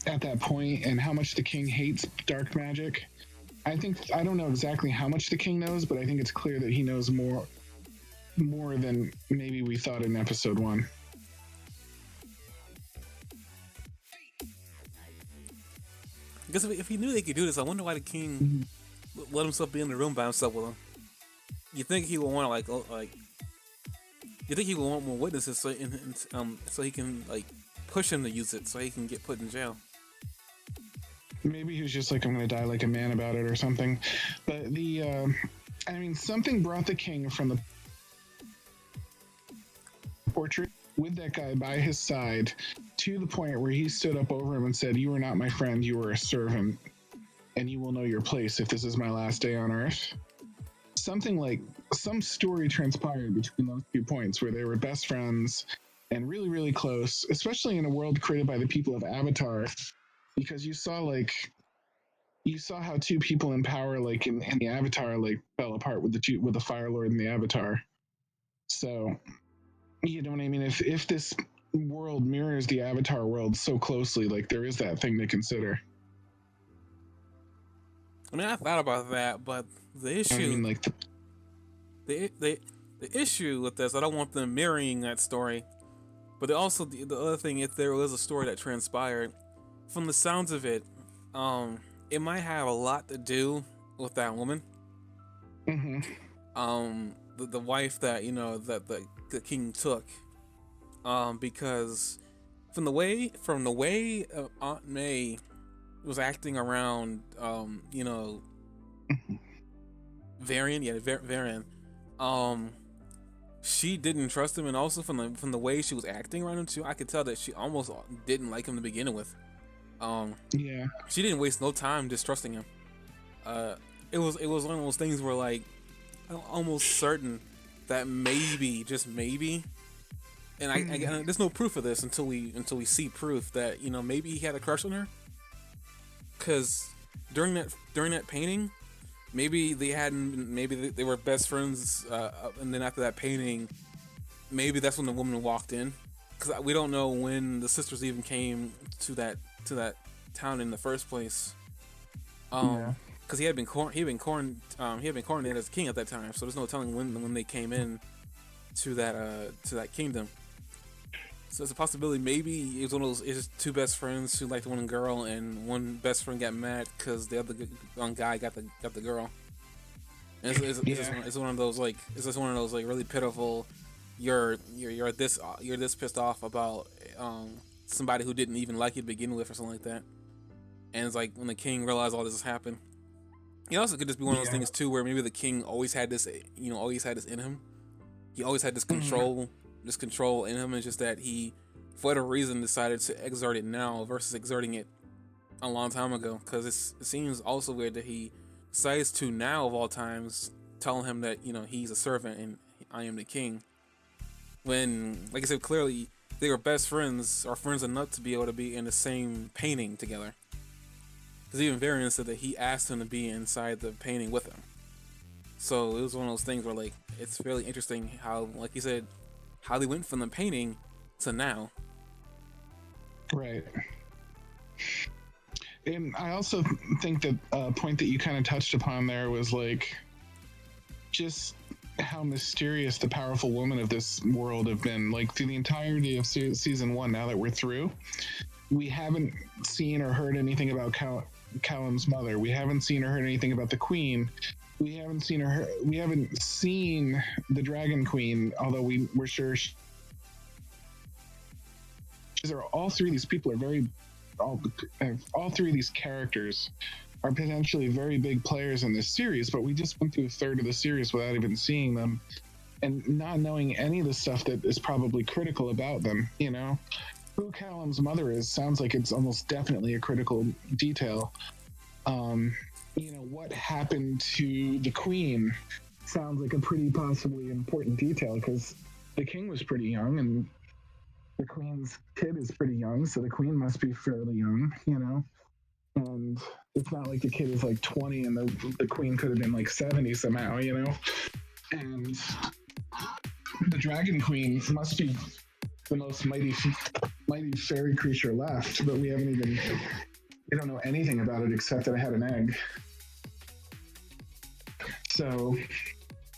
at that point, and how much the king hates dark magic. I don't know exactly how much the king knows, but I think it's clear that he knows more than maybe we thought in episode 1. Because if he knew they could do this, I wonder why the king let himself be in the room by himself with him. You think he would want to you think he would want more witnesses so he can like push him to use it so he can get put in jail. Maybe he was just like, I'm gonna die like a man about it or something. But something brought the king from the portrait with that guy by his side to the point where he stood up over him and said, "You are not my friend, you are a servant, and you will know your place if this is my last day on earth." Something like some story transpired between those 2 points where they were best friends and really, really close, especially in a world created by the people of Avatar, because you saw how 2 people in power, like in the Avatar, like fell apart with the Fire Lord and the Avatar. So, you know what I mean? If this world mirrors the Avatar world so closely. Like there is that thing to consider. I mean, I thought about that, but the I mean, issue, like the issue with this, I don't want them mirroring that story. But also the other thing, if there was a story that transpired, from the sounds of it, it might have a lot to do with that woman. hmm The wife that that the king took, because from the way Aunt May was acting around, Varian, Varian, she didn't trust him, and also from the way she was acting around him too, I could tell that she almost didn't like him to begin with. yeah. She didn't waste no time distrusting him. It was one of those things where like I'm almost certain that maybe, just maybe, and there's no proof of this until we see proof that maybe he had a crush on her, because during that painting, maybe they were best friends, and then after that painting, maybe that's when the woman walked in, because we don't know when the sisters even came to that town in the first place. Because he had been coronated as king at that time, so there's no telling when they came in to that kingdom. So it's a possibility. Maybe it was one of those. It's just two best friends who liked one girl, and one best friend got mad because the other one guy got the girl. And it's one of those like really pitiful. You're this pissed off about somebody who didn't even like you to begin with, or something like that. And it's like when the king realized all this has happened. It also could just be one of those things too, where maybe the king always had this in him. He always had this control in him. It's just that he, for whatever reason, decided to exert it now versus exerting it a long time ago. Because it seems also weird that he decides to now, of all times, tell him that he's a servant and I am the king. When, like I said, clearly they were best friends, or friends enough to be able to be in the same painting together. Because even Varian said that he asked him to be inside the painting with him. So it was one of those things where, like, it's really interesting how, like you said, how they went from the painting to now. Right. And I also think that a point that you kind of touched upon there was like just how mysterious the powerful women of this world have been. Like through the entirety of season 1, now that we're through, we haven't seen or heard anything about Callum's mother. We haven't seen or heard anything about the queen. We haven't seen the dragon queen, although we're sure all three of these people are all three of these characters are potentially very big players in this series, but we just went through a third of the series without even seeing them and not knowing any of the stuff that is probably critical about them. Who Callum's mother is sounds like it's almost definitely a critical detail. What happened to the queen sounds like a pretty possibly important detail, because the king was pretty young and the queen's kid is pretty young, so the queen must be fairly young, and it's not like the kid is like 20 and the queen could have been like 70 somehow, and the dragon queen must be the most mighty fairy creature left, but we don't know anything about it except that it had an egg. So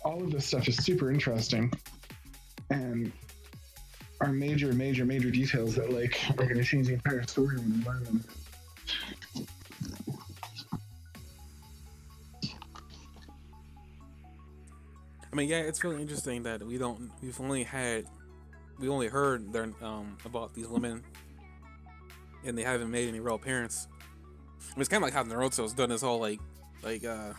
all of this stuff is super interesting and are major details that like are going to change the entire story when we learn them. I mean, yeah, it's really interesting that we've only heard their about these women, and they haven't made any real appearance. I mean, it's kind of like how Naruto's done this whole like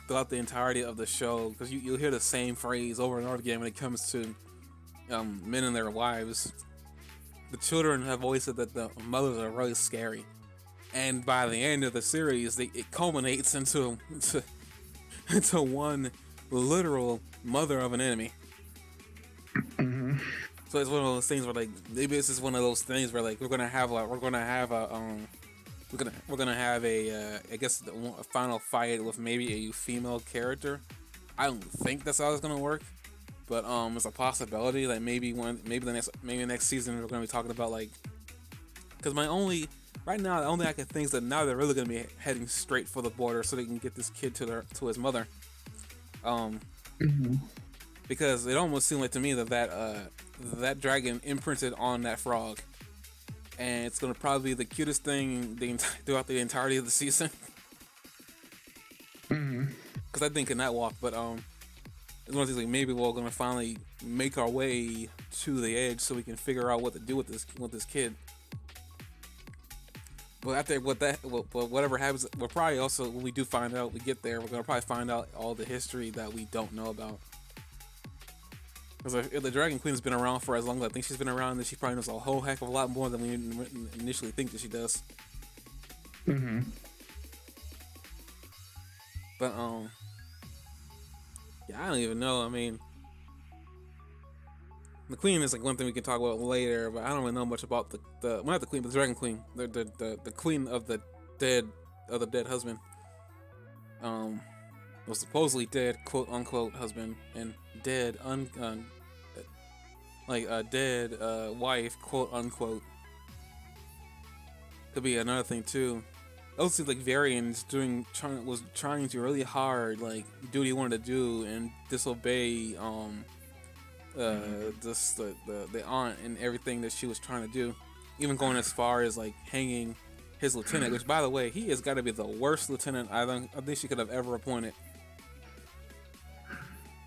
throughout the entirety of the show, because you'll hear the same phrase over and over again when it comes to men and their wives. The children have always said that the mothers are really scary, and by the end of the series, it culminates into one literal mother of an enemy. Mm-hmm. So it's one of those things where like maybe this is one of those things where like we're gonna have a I guess a final fight with maybe a female character. I don't think that's how it's gonna work. but it's a possibility that maybe the next season we're gonna be talking about like, because right now the only thing I can think is that now they're really gonna be heading straight for the border so they can get this kid to his mother. Because it almost seemed like to me that dragon imprinted on that frog, and it's gonna probably be the cutest thing throughout the entirety of the season. Because that thing could not walk, but it's one of these like maybe we're gonna finally make our way to the edge so we can figure out what to do with this kid. But after whatever happens, we'll probably also, when we do find out, we get there, we're gonna probably find out all the history that we don't know about. Because if the Dragon Queen has been around for as long as I think she's been around, then she probably knows a whole heck of a lot more than we initially think that she does. But yeah, I don't even know. I mean, the Queen is like one thing we can talk about later, but I don't really know much about the not the Queen, but the Dragon Queen, the Queen of the dead husband. Was supposedly dead, quote unquote, husband, and dead dead wife, quote unquote. Could be another thing too. It also seems like Varian's was trying to really hard, like do what he wanted to do and disobey the aunt and everything that she was trying to do, even going as far as like hanging his lieutenant, which by the way, he has got to be the worst lieutenant I think she could have ever appointed.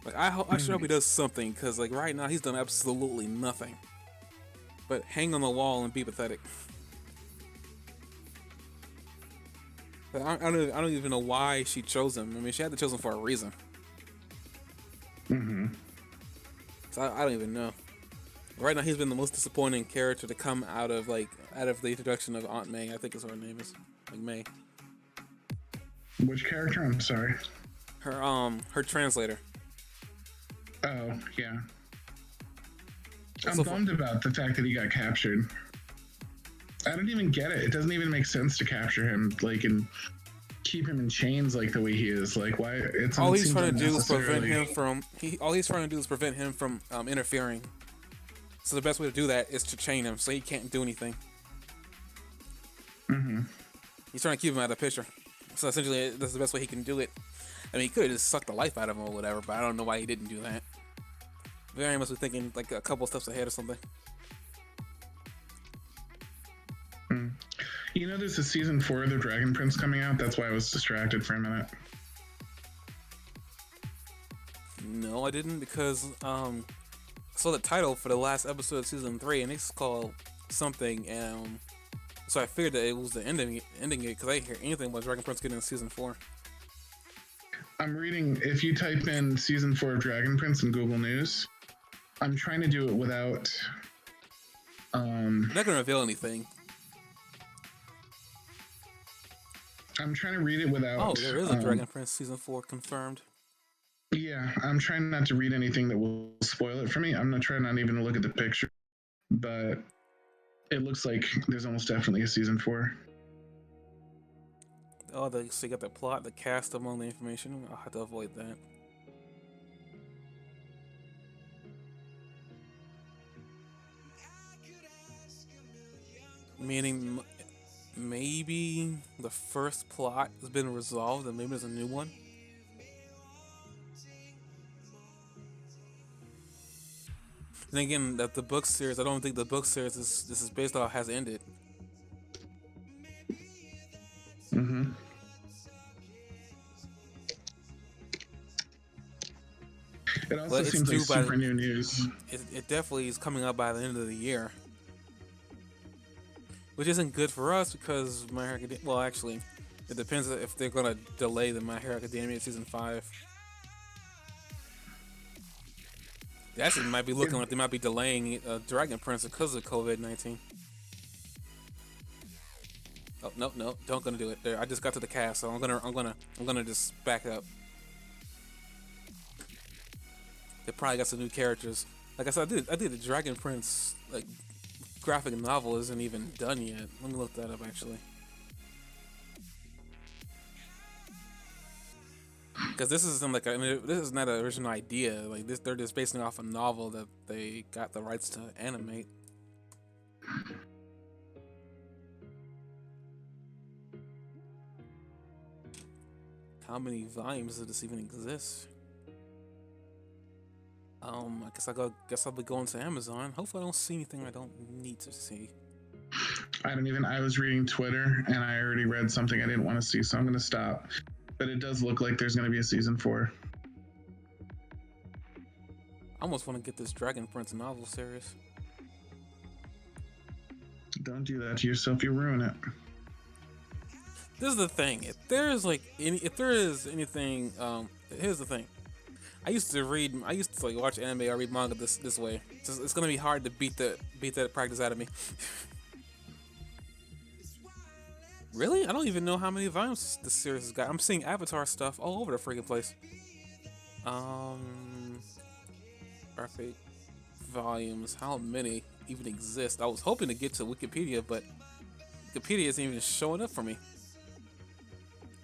Like I sure hope he does something, because like right now he's done absolutely nothing but hang on the wall and be pathetic. But I don't even know why she chose him. I mean, she had to choose him for a reason. So I don't even know. Right now, he's been the most disappointing character to come out of the introduction of Aunt May. I think is what her name is, like May. Which character? I'm sorry. Her translator. Oh yeah. I'm bummed about the fact that he got captured. I don't even get it. It doesn't even make sense to capture him, like, and keep him in chains like the way he is. Like, why? It's all he's trying to do is prevent him from. All he's trying to do is prevent him from interfering. So the best way to do that is to chain him, so he can't do anything. He's trying to keep him out of the picture. So essentially, that's the best way he can do it. I mean, he could have just sucked the life out of him or whatever, but I don't know why he didn't do that. Very must be thinking like a couple steps ahead or something. You know, there's a season 4 of The Dragon Prince coming out. That's why I was distracted for a minute. No, I didn't, because I saw the title for the last episode of season 3, and it's called something. So I figured that it was the ending it, because I didn't hear anything about Dragon Prince getting in season 4. I'm reading. If you type in season 4 of Dragon Prince in Google News, I'm trying to do it without. I'm not gonna reveal anything. I'm trying to read it without. Oh, there is a Dragon Prince season 4 confirmed. Yeah, I'm trying not to read anything that will spoil it for me. I'm not trying not even to look at the picture, but it looks like there's almost definitely a season 4. Oh, so you got the plot, the cast, among the information. I'll have to avoid that. Meaning, maybe the first plot has been resolved and maybe there's a new one. And again, that the book series, I don't think the book series this is based off has ended. It also seems like super new news. It definitely is coming out by the end of the year, which isn't good for us because My Hero Academia. Well, actually, it depends if they're gonna delay the My Hero Academia season 5. They actually might be looking like they might be delaying Dragon Prince because of COVID-19. Oh no, don't gonna do it. There, I just got to the cast, so I'm gonna just back up. They probably got some new characters. Like I said, I did the Dragon Prince like graphic novel isn't even done yet. Let me look that up actually. Because this isn't like this is not an original idea. Like this, they're just basing it off a novel that they got the rights to animate. How many volumes does this even exist? I guess I'll be going to Amazon. Hopefully, I don't see anything I don't need to see. I was reading Twitter and I already read something I didn't want to see, so I'm going to stop. But it does look like there's going to be a season 4. I almost want to get this Dragon Prince novel series. Don't do that to yourself, you'll ruin it. This is the thing. If there is anything, here's the thing. I used to like watch anime or read manga this way. It's gonna be hard to beat that practice out of me. Really? I don't even know how many volumes this series has got. I'm seeing Avatar stuff all over the freaking place. Perfect volumes. How many even exist? I was hoping to get to Wikipedia, but Wikipedia isn't even showing up for me.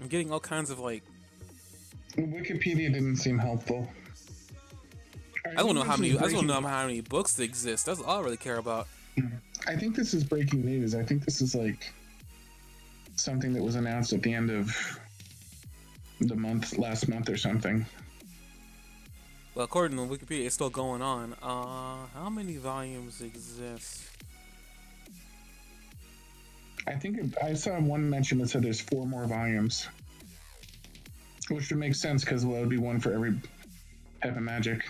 I'm getting all kinds of like. Wikipedia didn't seem helpful. I don't know how many. I just want to know how many books exist. That's all I really care about. I think this is breaking news. I think this is like something that was announced at the end of the last month or something. Well, according to Wikipedia, it's still going on. How many volumes exist? I think I saw one mention that said there's 4 more volumes, which would make sense because that would be one for every type of magic.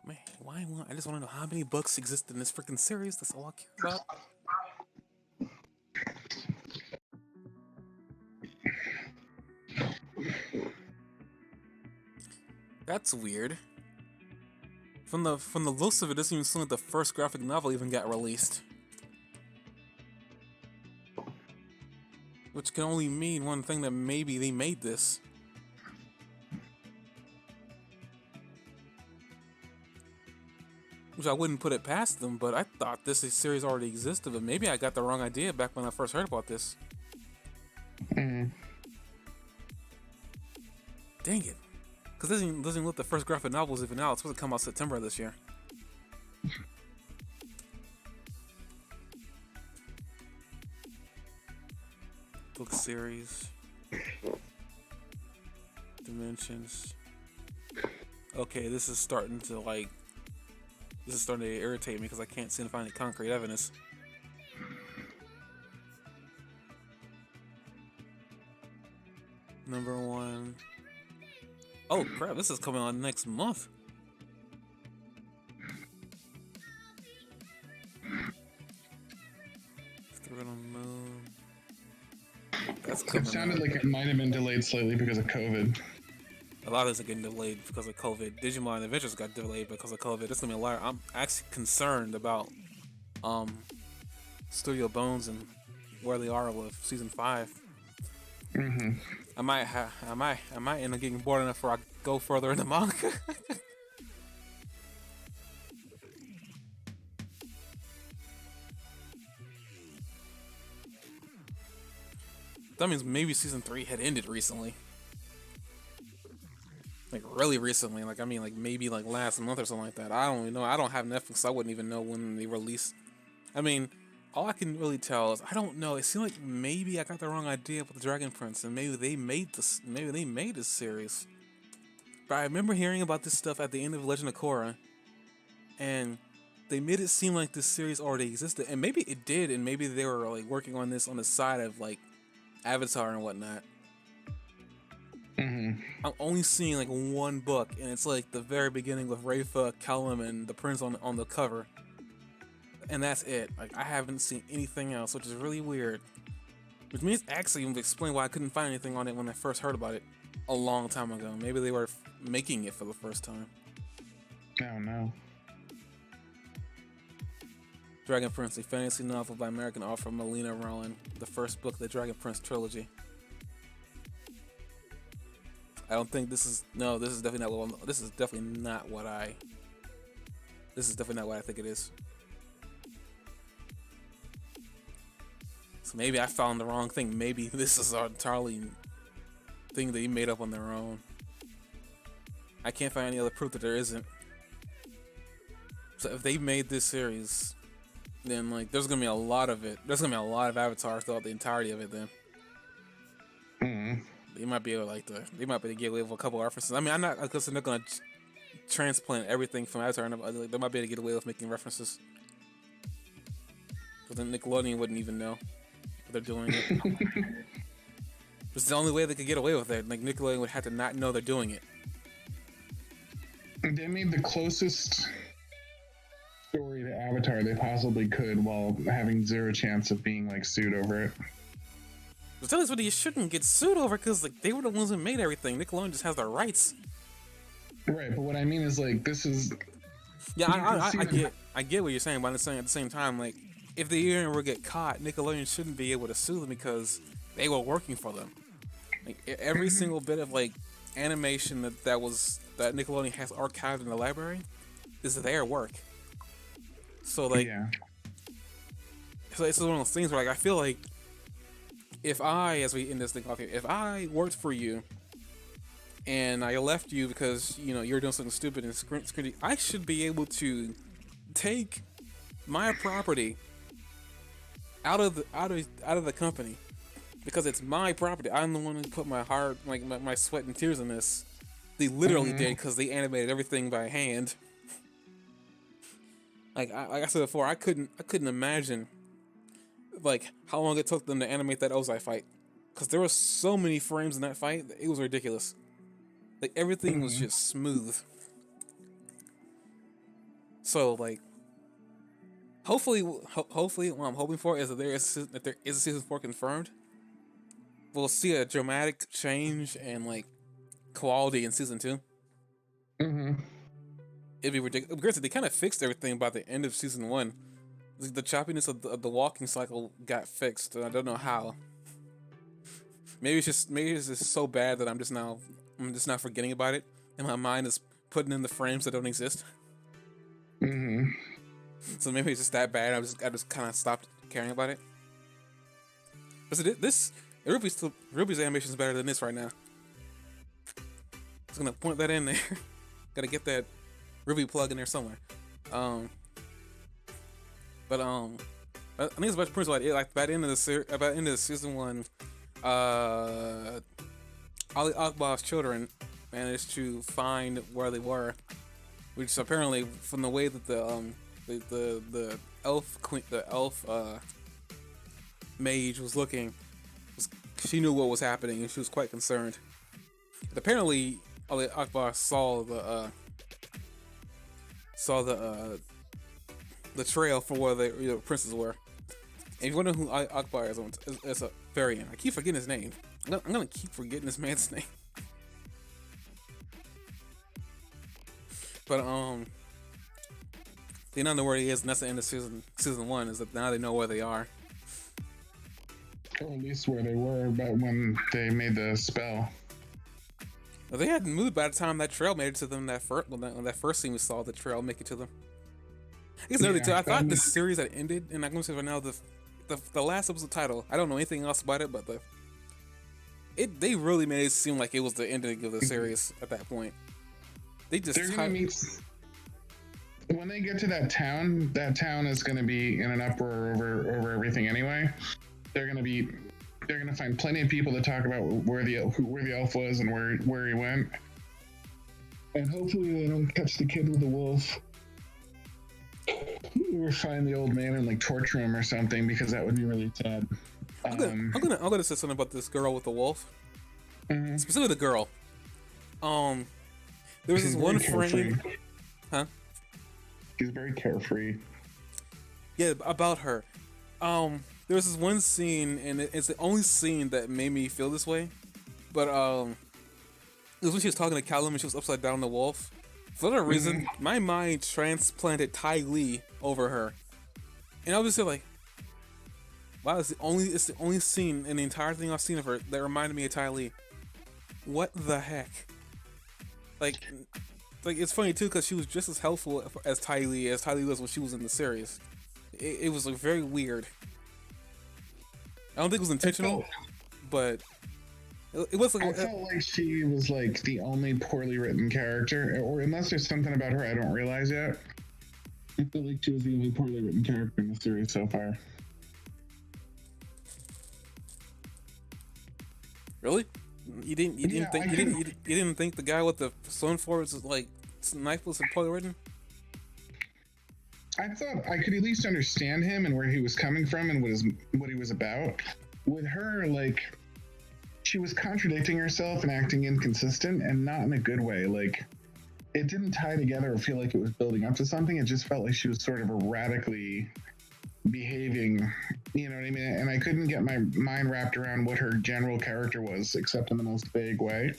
Man, I just want to know how many books exist in this freaking series. That's all I care about. That's weird. From the looks of it, doesn't even seem like the first graphic novel even got released. Which can only mean one thing, that maybe they made this. Which I wouldn't put it past them, but I thought this series already existed, but maybe I got the wrong idea back when I first heard about this. Mm. Dang it. Because doesn't even look the first graphic novel is even out. It's supposed to come out September of this year. Book series. Dimensions. Okay, this is starting to irritate me because I can't seem to find any concrete evidence. Number 1. Oh crap, this is coming on next month. Through the Moon. That's coming. It sounded like it might have been delayed slightly because of COVID. A lot of this are getting delayed because of COVID. Digimon Adventures got delayed because of COVID. It's gonna be a lot. I'm actually concerned about Studio Bones and where they are with season 5. Mm-hmm. I might end up getting bored enough where I go further in the manga. That means maybe season 3 had ended recently. Like really recently. Like I mean like maybe like last month or something like that. I don't even know. I don't have Netflix, so I wouldn't even know when they released. I mean, all I can really tell is I don't know. It seemed like maybe I got the wrong idea with the Dragon Prince, and maybe they made this. Maybe they made this series. But I remember hearing about this stuff at the end of Legend of Korra, and they made it seem like this series already existed, and maybe it did, and maybe they were like working on this on the side of like Avatar and whatnot. Mm-hmm. I'm only seeing like one book, and it's like the very beginning with Rafa, Callum, and the prince on the cover. And that's it. Like I haven't seen anything else, which is really weird. Which means actually would explain why I couldn't find anything on it when I first heard about it a long time ago. Maybe they were making it for the first time. Oh no. Dragon Prince, a fantasy novel by American author Melina Rowland, the first book of the Dragon Prince trilogy. I don't think this is definitely not what this is definitely not what I think it is. So maybe I found the wrong thing. Maybe this is an entirely thing that he made up on their own. I can't find any other proof that there isn't. So if they made this series, then like there's gonna be a lot of it. There's gonna be a lot of avatars throughout the entirety of it. Then they might be able they might be able to get away with a couple of references. I mean, I'm not because they're not gonna transplant everything from Avatar. They might be able to get away with making references. But then Nickelodeon wouldn't even know they're doing it. It's the only way they could get away with it. Like Nickelodeon would have to not know they're doing it. They made the closest story to Avatar they possibly could while having zero chance of being like sued over it. But tell us what you shouldn't get sued over because like they were the ones who made everything. Nickelodeon just has the rights. Right, but what I mean is like this is. Yeah, I get what you're saying, but I'm saying at the same time, like if they ever get caught, Nickelodeon shouldn't be able to sue them because they were working for them. Like every single bit of like animation that Nickelodeon has archived in the library is their work. So like, so it's one of those things where like I feel like if I, as we end this thing off here, if I worked for you and I left you because you know you're doing something stupid and screen, I should be able to take my property out of the company because it's my property. I'm the one who put my heart, like my sweat and tears in this. They literally did because they animated everything by hand. Like I said before, I couldn't imagine like how long it took them to animate that Ozai fight, because there were so many frames in that fight, it was ridiculous. Like everything was just smooth. So like, hopefully, what I'm hoping for is that there is a season 4 confirmed. We'll see a dramatic change and like quality in season 2. It'd be ridiculous. Granted, they kind of fixed everything by the end of season 1. The choppiness of the walking cycle got fixed, and I don't know how. Maybe it's just so bad that I'm just now forgetting about it, and my mind is putting in the frames that don't exist. So maybe it's just that bad. I just kind of stopped caring about it. But so Ruby's animation is better than this right now. Just gonna point that in there. Gotta get that Ruby plug in there somewhere. I think it's much principle. Like by the end of the season 1, Ali Akbar's children managed to find where they were, which apparently, from the way that the elf mage was looking, she knew what was happening and she was quite concerned. But apparently, Ali Akbar saw the trail for where the princes were. And if you wonder who Akbar is, it's a variant. I keep forgetting his name. I'm gonna keep forgetting this man's name. But they now know where he is, and that's the end of season 1. Is that now they know where they are. Or at least where they were about when they made the spell. Well, they hadn't moved by the time that trail made it to them. When that first scene we saw the trail make it to them. I guess another too. I thought the series had ended, and I'm gonna say right now the last episode title. I don't know anything else about it, but they really made it seem like it was the ending of the series at that point. They just they're gonna meet when they get to that town. That town is gonna be in an uproar over everything anyway. They're gonna find plenty of people to talk about where the elf was and where he went, and hopefully they don't catch the kid with the wolf. Or find the old man and like torture him or something, because that would be really sad. I'm gonna say something about this girl with the wolf. Specifically the girl. There was this one frame. Huh? She's very carefree. Yeah, about her. There was this one scene, and it's the only scene that made me feel this way. But it was when she was talking to Callum and she was upside down on the wolf. For whatever reason, my mind transplanted Ty Lee over her, and I was just like, "Wow, it's the only scene in the entire thing I've seen of her that reminded me of Ty Lee." What the heck? Like it's funny too, because she was just as helpful as Ty Lee was when she was in the series. It was like very weird. I don't think it was intentional, but it was like I felt like she was like the only poorly written character, or unless there's something about her I don't realize yet. I feel like she was the only poorly written character in the series so far. really. You didn't think the guy with the stone forward's like knife was poorly written? I thought I could at least understand him and where he was coming from and what he was about. With her, like, she was contradicting herself and acting inconsistent, and not in a good way. Like, it didn't tie together or feel like it was building up to something. It just felt like she was sort of erratically behaving, you know what I mean? And I couldn't get my mind wrapped around what her general character was, except in the most vague way.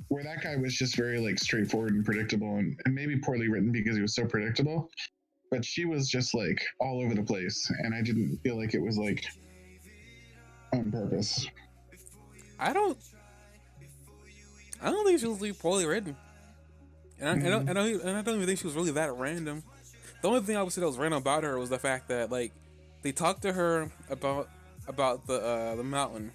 Where that guy was just very like straightforward and predictable, and maybe poorly written because he was so predictable. But she was just like all over the place, and I didn't feel like it was like on purpose. I don't think she was really poorly written, and I don't even think she was really that random. The only thing I would say that was random about her was the fact that like they talked to her about the mountain,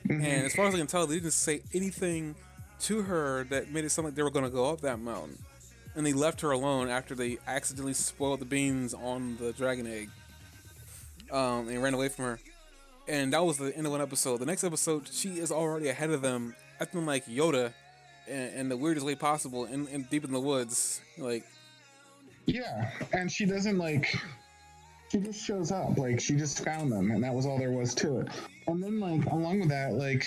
and as far as I can tell, they didn't say anything to her that made it sound like they were going to go up that mountain, and they left her alone after they accidentally spoiled the beans on the dragon egg, and ran away from her. And that was the end of one episode. The next episode, she is already ahead of them, acting like Yoda, in the weirdest way possible, in deep in the woods. Like, yeah, and she doesn't like. She just shows up, like she just found them, and that was all there was to it. And then, like along with that, like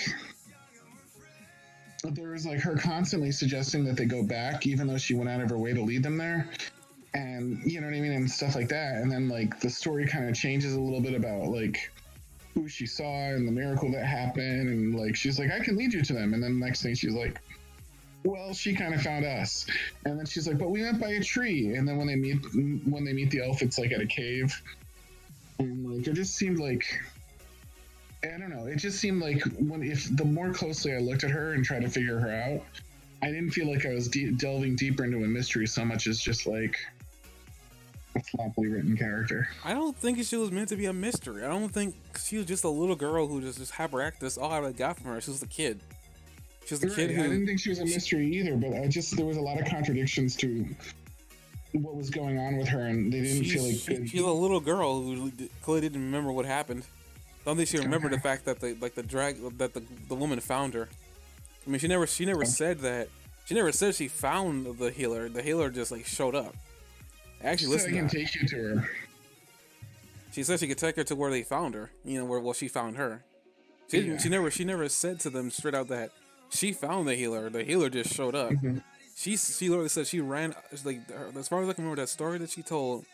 there was like her constantly suggesting that they go back, even though she went out of her way to lead them there, and you know what I mean, and stuff like that. And then like the story kind of changes a little bit about like who she saw and the miracle that happened, and like she's like, I can lead you to them, and then the next thing she's like, well, she kind of found us, and then she's like, but we went by a tree, and then when they meet the elf, it's like at a cave, and like it just seemed like, I don't know, it just seemed like if the more closely I looked at her and tried to figure her out, I didn't feel like I was delving deeper into a mystery so much as just like a sloppily written character. I don't think she was meant to be a mystery. I don't think she was just a little girl who just hyperactive. That's all I really got from her. She was a kid. She was the kid who. I didn't think she was a mystery either, but there was a lot of contradictions to what was going on with her, and they didn't feel like she's a little girl who clearly didn't remember what happened. I don't think she remembered the fact that the woman found her. I mean, she never said that. She never said she found the healer. The healer just like showed up. Actually, listen. I can take you to her. She said she could take her to where they found her. You know, where she found her. She never said to them straight out that she found the healer. The healer just showed up. Mm-hmm. She literally said she ran. Like, as far as I can remember, that story that she told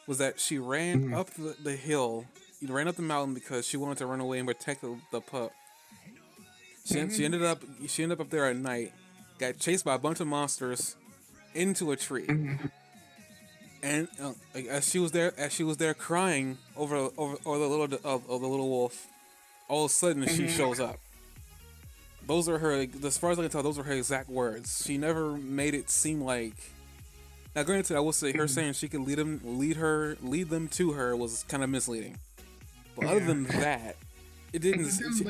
was that she ran up the hill, ran up the mountain because she wanted to run away and protect the pup. She ended up up there at night, got chased by a bunch of monsters into a tree, and as she was there crying over the little wolf, all of a sudden she shows up. Those are her, as far as I can tell, those are her exact words. She never made it seem like. Now, granted, I will say her saying she could lead them to her was kind of misleading. But other than that, it didn't.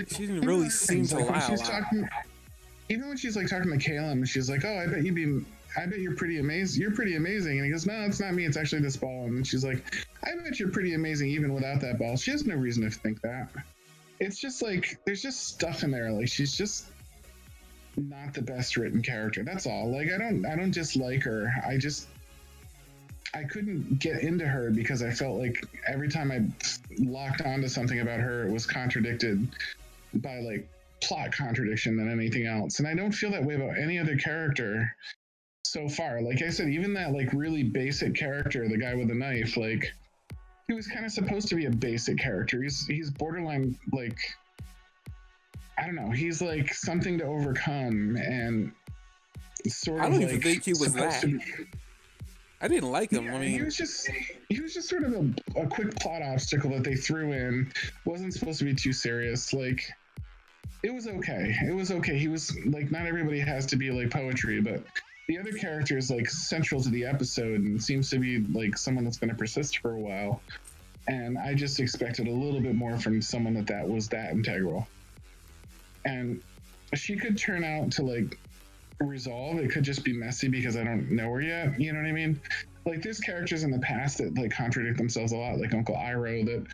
She didn't really seem to lie a lot. Even when she's like talking to Caleb, she's like, "Oh, I bet you're pretty amazing. You're pretty amazing." And he goes, "No, it's not me. It's actually this ball." And then she's like, "I bet you're pretty amazing even without that ball." She has no reason to think that. It's just like there's just stuff in there. Like she's just not the best written character. That's all. Like I don't dislike her. I couldn't get into her because I felt like every time I locked onto something about her, it was contradicted by like plot contradiction than anything else. And I don't feel that way about any other character so far. Like I said, even that like really basic character, the guy with the knife, like he was kind of supposed to be a basic character. He's borderline like, I don't know. He's like something to overcome and sort of. I don't like even think he was that. I didn't like him. Yeah, I mean, he was just sort of a quick plot obstacle that they threw in. Wasn't supposed to be too serious. Like, it was okay. It was okay. He was like, not everybody has to be like poetry, but the other character is like central to the episode and seems to be like someone that's going to persist for a while. And I just expected a little bit more from someone that was that integral. And she could turn out to like resolve. It could just be messy because I don't know her yet. You know what I mean? Like there's characters in the past that like contradict themselves a lot, like Uncle Iroh, that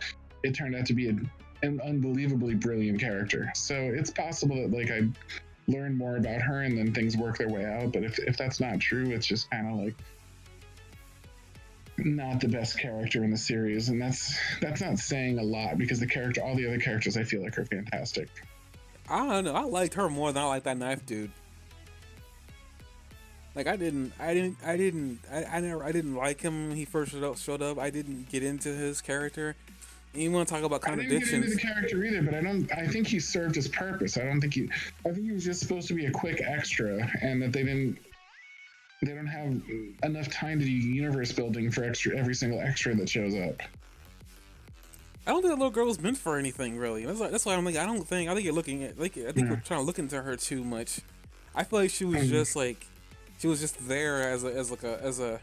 it turned out to be an unbelievably brilliant character. So it's possible that like I learn more about her and then things work their way out. But if that's not true, it's just kind of like not the best character in the series, and that's not saying a lot because all the other characters I feel like are fantastic. I don't know. I liked her more than I liked that knife dude. Like I didn't like him when he first showed up. I didn't get into his character. And you want to talk about contradictions? I didn't get into the character either, but I think he served his purpose. I think he was just supposed to be a quick extra, and that they don't have enough time to do universe building for every single extra that shows up. I don't think that little girl was meant for anything really. That's why I'm like I think you're looking at like I think we're trying to look into her too much. I feel like she was just like she was just there as a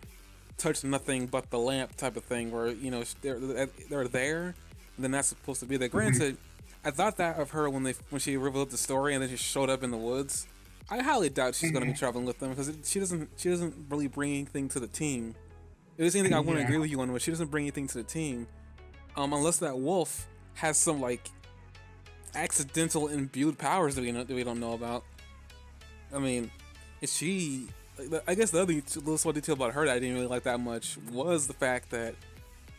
touch nothing but the lamp type of thing where you know they're there and then that's supposed to be there. Granted, I thought that of her when she revealed the story and then she showed up in the woods. I highly doubt she's going to be traveling with them because she doesn't really bring anything to the team. If there's anything I want to agree with you on, but she doesn't bring anything to the team, unless that wolf has some like accidental imbued powers that we don't know about. I mean, is she? I guess the other little small detail about her that I didn't really like that much was the fact that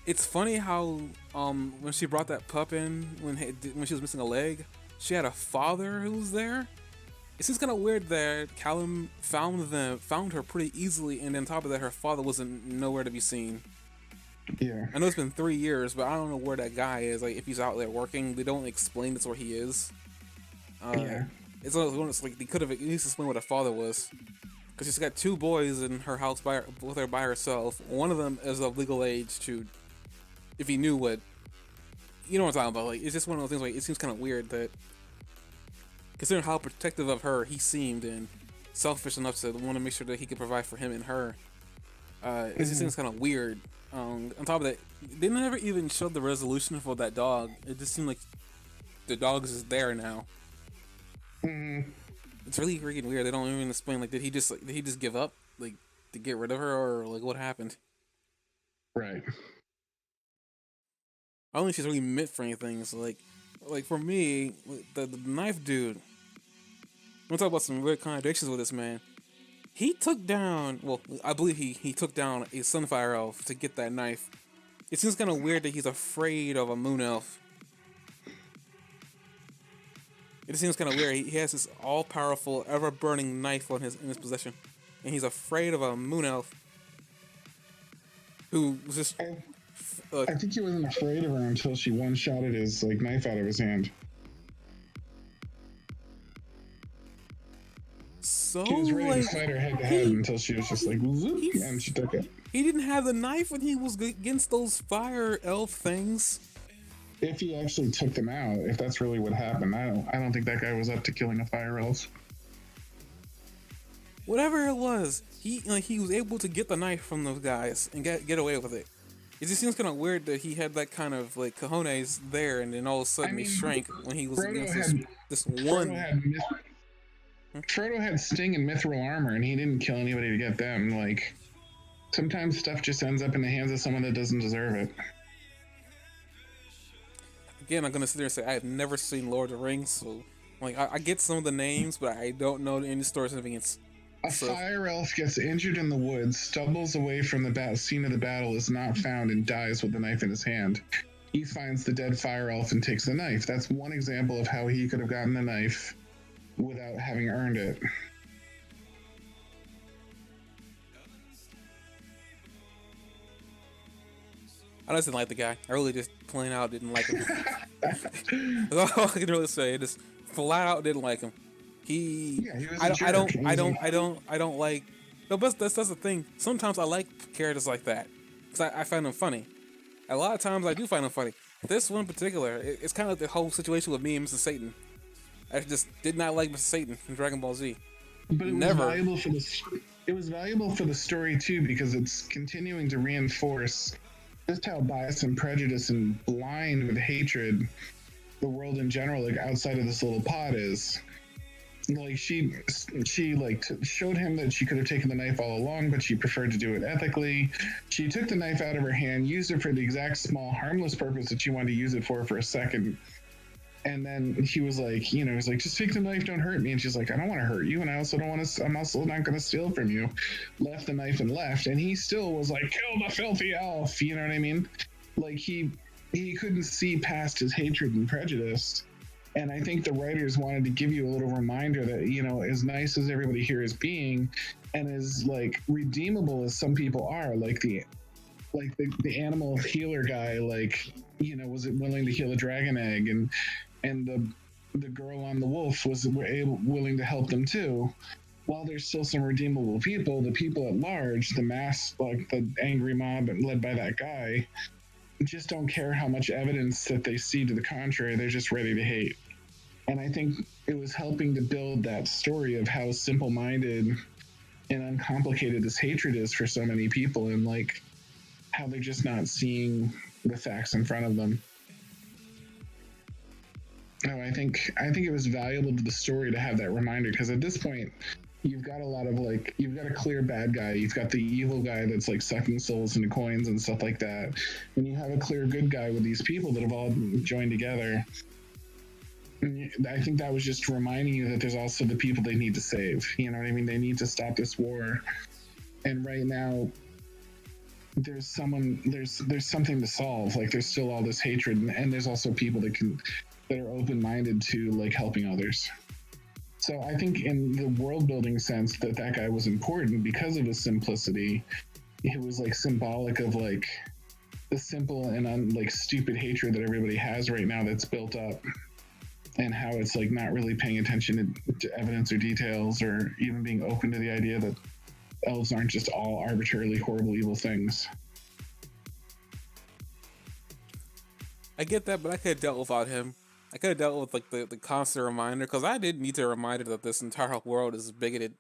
it's funny how when she brought that pup in when she was missing a leg, she had a father who was there. It seems kind of weird that Callum found her pretty easily, and on top of that, her father wasn't nowhere to be seen. Yeah. I know it's been 3 years, but I don't know where that guy is. Like, if he's out there working, they don't explain that's where he is. It's almost like they could have at least explained what her father was, because she's got 2 boys in her house with her by herself. One of them is of legal age to, if he knew what, you know what I'm talking about. Like, it's just one of those things. Like, it seems kind of weird that, considering how protective of her he seemed and selfish enough to want to make sure that he could provide for him and her, it just seems kind of weird. On top of that, they never even showed the resolution for that dog. It just seemed like the dog is just there now. It's really freaking weird. They don't even explain. Like, did he just give up, like, to get rid of her, or like what happened? Right. I don't think she's really meant for anything. So like for me, the knife dude. We'll talk about some weird contradictions with this man. He took down, well, I believe he took down a Sunfire Elf to get that knife. It seems kind of weird that he's afraid of a Moon Elf. It seems kind of weird. He has this all-powerful, ever-burning knife in his possession, and he's afraid of a Moon Elf who was just. I think he wasn't afraid of her until she one-shotted his like knife out of his hand. So he was ready like, to fight her head to head until she was just like, zoop, and she took it. He didn't have the knife when he was against those fire elf things. If he actually took them out, if that's really what happened, I don't think that guy was up to killing a fire elf. Whatever it was, he was able to get the knife from those guys and get away with it. It just seems kind of weird that he had that kind of like cojones there, and then all of a sudden he shrank when he was against this one. Frodo had Sting and Mithril armor, and he didn't kill anybody to get them. Like, sometimes stuff just ends up in the hands of someone that doesn't deserve it. Again, I'm gonna sit there and say I have never seen Lord of the Rings, so like I get some of the names, but I don't know any story significance. A fire elf gets injured in the woods, stumbles away from the scene of the battle, is not found, and dies with the knife in his hand. He finds the dead fire elf and takes the knife. That's one example of how he could have gotten the knife without having earned it. I just didn't like the guy. I really just plain out didn't like him. That's all I can really say. I just flat out didn't like him. He was I don't like. No, but that's the thing. Sometimes I like characters like that because I find them funny. A lot of times I do find them funny. This one in particular, it's kind of like the whole situation with me and Mr. Satan. I just did not like Mr. Satan from Dragon Ball Z. But it was valuable for the story too, because it's continuing to reinforce just how biased and prejudice and blind with hatred the world in general, like outside of this little pod, is. Like she like showed him that she could have taken the knife all along, but she preferred to do it ethically. She took the knife out of her hand, used it for the exact small harmless purpose that she wanted to use it for a second. And then he was like, you know, he's like, just take the knife, don't hurt me. And she's like, I don't want to hurt you, and I also don't want to. I'm also not going to steal from you. Left the knife and left, and he still was like, kill the filthy elf. You know what I mean? Like he couldn't see past his hatred and prejudice. And I think the writers wanted to give you a little reminder that, you know, as nice as everybody here is being, and as like redeemable as some people are, like the animal healer guy, like, you know, was willing to heal a dragon egg, and the girl on the wolf was willing to help them too. While there's still some redeemable people, the people at large, the mass, like the angry mob led by that guy, just don't care how much evidence that they see to the contrary. They're just ready to hate. And I think it was helping to build that story of how simple-minded and uncomplicated this hatred is for so many people, and like how they're just not seeing the facts in front of them. No, I think it was valuable to the story to have that reminder, because at this point you've got a lot of like, you've got a clear bad guy, you've got the evil guy that's like sucking souls into coins and stuff like that, and you have a clear good guy with these people that have all joined together. I think that was just reminding you that there's also the people they need to save. You know what I mean? They need to stop this war. And right now, there's something to solve. Like there's still all this hatred, and there's also people that are open-minded to like helping others. So I think in the world building sense that guy was important because of his simplicity. It was like symbolic of like the simple and like stupid hatred that everybody has right now that's built up. And how it's like not really paying attention to evidence or details, or even being open to the idea that elves aren't just all arbitrarily horrible, evil things. I get that, but I could have dealt without him. I could have dealt with like the constant reminder, because I did need to remind that this entire world is bigoted.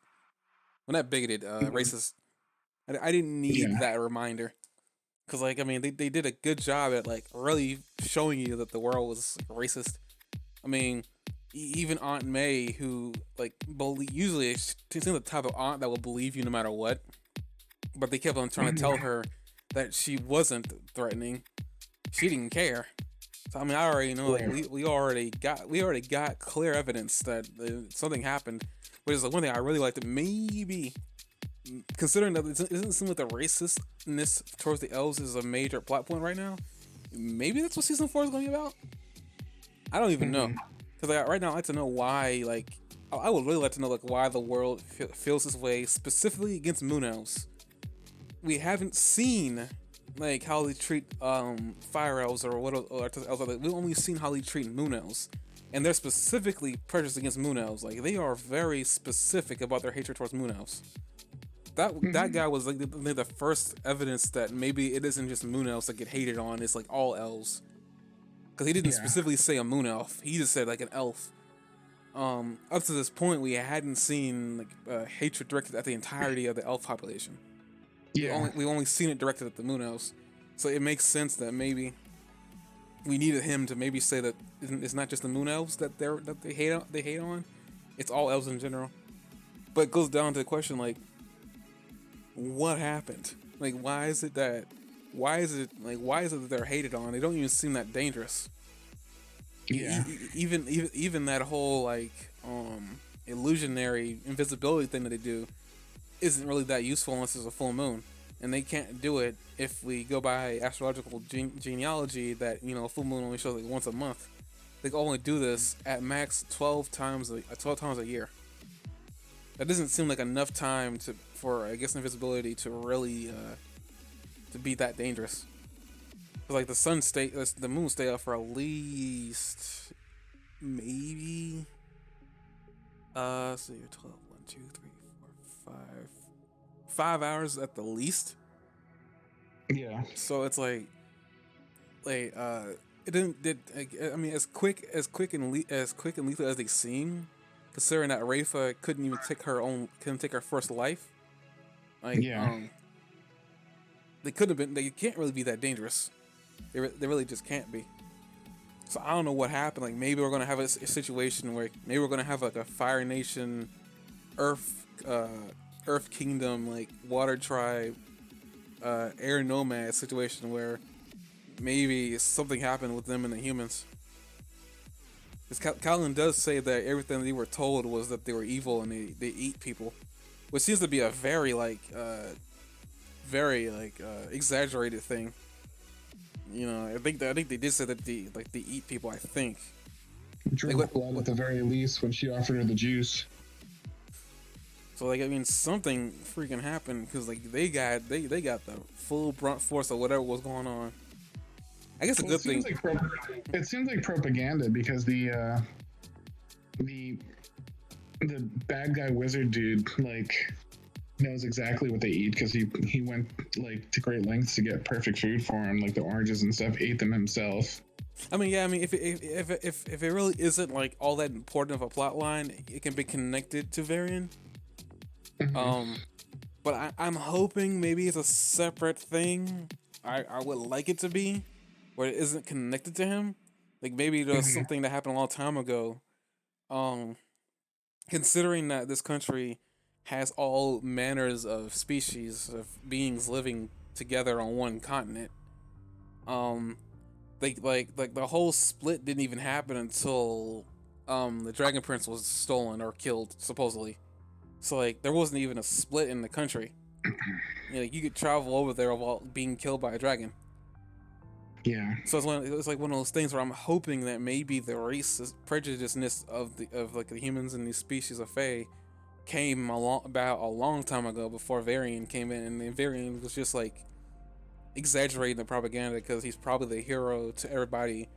Well, not bigoted, racist. I didn't need that reminder. Because, like, I mean, they did a good job at, like, really showing you that the world was racist. I mean, even Aunt May, who, like, usually she's the type of aunt that will believe you no matter what. But they kept on trying to tell her that she wasn't threatening. She didn't care. So, I mean, I already know, like, we already got clear evidence that something happened. Which is, like, one thing I really liked. Maybe, considering that it doesn't seem like the racistness towards the elves is a major plot point right now, maybe that's what season 4 is going to be about. I don't even know, because like, right now I'd like to know why. Like, I would really like to know like why the world feels this way, specifically against moon elves. We haven't seen like how they treat fire elves or what else. We've only seen how they treat moon elves, and they're specifically prejudiced against moon elves. Like they are very specific about their hatred towards moon elves. That guy was like the first evidence that maybe it isn't just moon elves that get hated on. It's like all elves. Because he didn't specifically say a moon elf. He just said like an elf. Up to this point, we hadn't seen like hatred directed at the entirety of the elf population. Yeah. We only seen it directed at the moon elves. So it makes sense that maybe we needed him to maybe say that it's not just the moon elves that they hate on. It's all elves in general. But it goes down to the question like, what happened? Like, why is it that they're hated on? They don't even seem that dangerous. Yeah. Even that whole like illusionary invisibility thing that they do isn't really that useful unless there's a full moon, and they can't do it if we go by astrological genealogy that, you know, a full moon only shows like once a month. They can only do this at max 12 times a year. That doesn't seem like enough time for I guess invisibility to really to be that dangerous. Like the moon stay up for at least maybe so you're 12, 1, 2, 3, 4, 5 hours at the least. Yeah. So it's like it didn't I mean as quick and lethal as they seem, considering that Rafa couldn't take her first life. Like they could have been. They can't really be that dangerous. They really just can't be. So I don't know what happened. Like maybe we're gonna have a situation where maybe we're gonna have like a Fire Nation, Earth, Earth Kingdom, like Water Tribe, Air Nomad situation where maybe something happened with them and the humans. Because Callan does say that everything they were told was that they were evil and they eat people, which seems to be a very exaggerated thing. You know, I think they did say that they eat people. I think. Drink blood at the very least when she offered her the juice. So like I mean something freaking happened because like they got the full brunt force of whatever was going on. I guess a good thing. It seems like propaganda because the bad guy wizard dude like knows exactly what they eat because he went like to great lengths to get perfect food for him, like the oranges and stuff, ate them himself. I mean, yeah, I mean if it really isn't like all that important of a plot line, it can be connected to Varian. Mm-hmm. But I'm hoping maybe it's a separate thing. I would like it to be where it isn't connected to him. Like maybe there's something that happened a long time ago. Considering that this country has all manners of species of beings living together on one continent. Like the whole split didn't even happen until the Dragon Prince was stolen or killed supposedly. So like there wasn't even a split in the country. You know, like, you could travel over there while being killed by a dragon. Yeah. So it's like one of those things where I'm hoping that maybe the racist prejudiceness of the humans and these species of Fae came about a long time ago before Varian came in, and then Varian was just like exaggerating the propaganda because he's probably the hero to everybody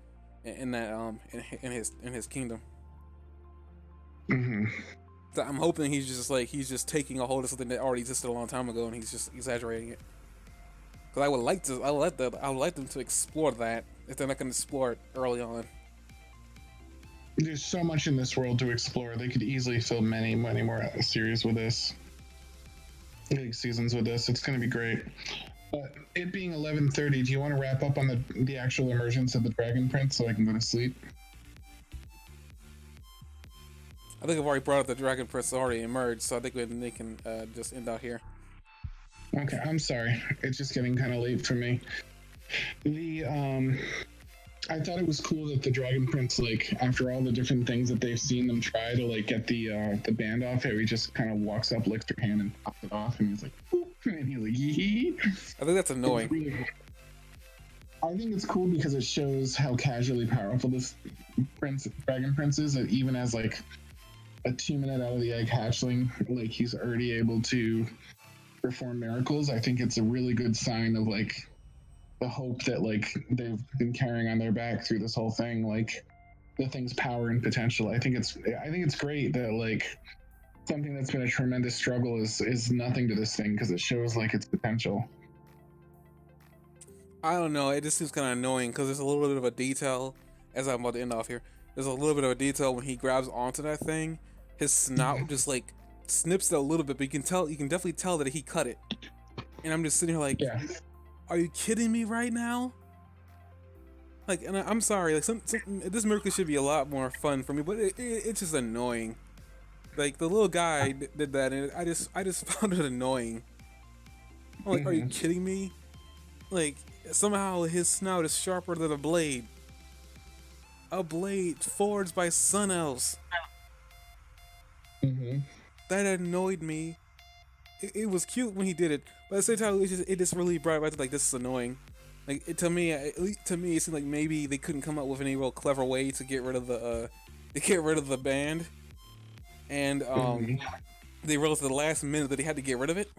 in that in his kingdom. Mm-hmm. So I'm hoping he's just taking a hold of something that already existed a long time ago and he's just exaggerating it. Because I would like them to explore that if they're not going to explore it early on. There's so much in this world to explore. They could easily film many more series with this, like seasons with this. It's going to be great. But it being 11:30, do you want to wrap up on the actual emergence of the Dragon Prince so I can go to sleep? I think I've already brought up the Dragon Prince already emerged, so I think they can just end out here. Okay, I'm sorry. It's just getting kind of late for me. I thought it was cool that the Dragon Prince, like, after all the different things that they've seen them try to, like, get the band off, he just kind of walks up, licks her hand, and pops it off, and he's like, "Boop," and he's like, "Yee." I think that's annoying. Really cool. I think it's cool because it shows how casually powerful this Dragon Prince is, that even as, like, a 2-minute out of the egg hatchling, like, he's already able to perform miracles. I think it's a really good sign of, like, the hope that, like, they've been carrying on their back through this whole thing, like the thing's power and potential. I think it's great that, like, something that's been a tremendous struggle is nothing to this thing because it shows, like, its potential. I don't know, it just seems kind of annoying because there's a little bit of a detail, as I'm about to end off here, there's a little bit of a detail when he grabs onto that thing, his snout just, like, snips it a little bit, but you can definitely tell that he cut it. And I'm just sitting here like, Yeah. Are you kidding me right now? Like, and I'm sorry, like, this miracle should be a lot more fun for me, but it's just annoying. Like, the little guy did that, and I just found it annoying. I'm like, Are you kidding me? Like, somehow his snout is sharper than a blade. A blade forged by sun elves. That annoyed me. It was cute when he did it, but at the same time, it just really brought back to, like, this is annoying. Like, to me, it seemed like maybe they couldn't come up with any real clever way to get rid of the band, and they realized at the last minute that they had to get rid of it,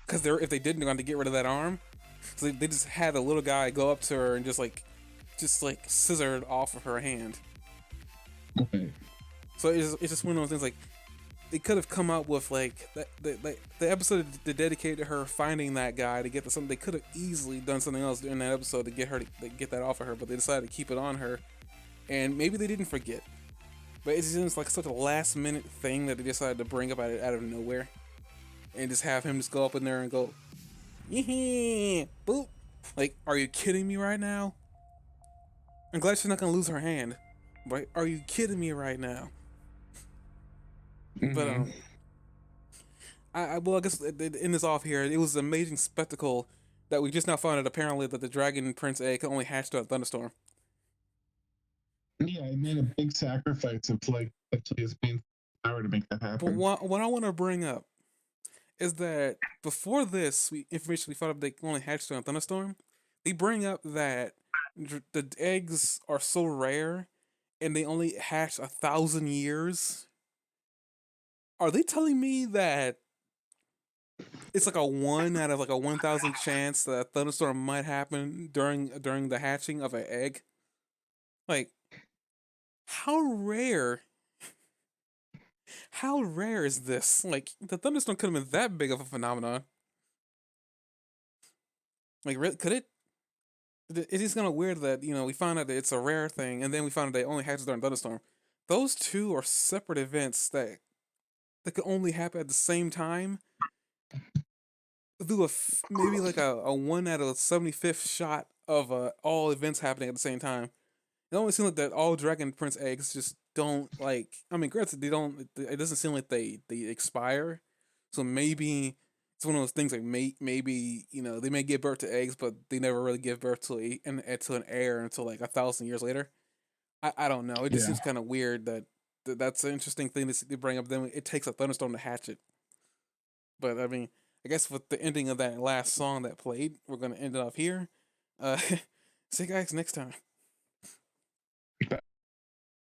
because if they didn't, they're going to get rid of that arm. So they just had the little guy go up to her and just scissored off of her hand. Okay. So it's just one of those things, like, they could have come up with, like, the episode that dedicated to her finding that guy to get the something. They could have easily done something else during that episode to get her to get that off of her, but they decided to keep it on her, and maybe they didn't forget. But it seems like such a last minute thing that they decided to bring up out of nowhere, and just have him just go up in there and go, Yeah, boop. Like, are you kidding me right now? I'm glad she's not gonna lose her hand, but are you kidding me right now? But Hmm. well, I guess to end this off here. It was an amazing spectacle that we just now found out apparently that the Dragon Prince egg can only hatch through a thunderstorm. Yeah, I made a big sacrifice of like actually his main power to make that But happen. what I want to bring up is that before this information we found out they can only hatch through a thunderstorm. They bring up that the eggs are so rare and they only hatch 1,000 years. Are they telling me that it's like a one out of like a 1,000 chance that a thunderstorm might happen during the hatching of an egg? Like, how rare? How rare is this? Like, the thunderstorm could have been that big of a phenomenon. Like, could it? It is kind of weird that we found out that it's a rare thing, and then we found out they only hatches during thunderstorm. Those two are separate events that could only happen at the same time through maybe like a 1 out of 75th shot of all events happening at the same time. It always seems like that all Dragon Prince eggs just don't like. I mean, granted, they don't. It doesn't seem like they expire. So maybe it's one of those things like maybe they may give birth to eggs, but they never really give birth to to an heir until like 1,000 years later. I don't know. It just Yeah. seems kind of weird that's an interesting thing to bring up. Then it takes a thunderstorm to hatch it. But I mean, I guess with the ending of that last song that played, we're gonna end it off here. Uh, see you guys next time.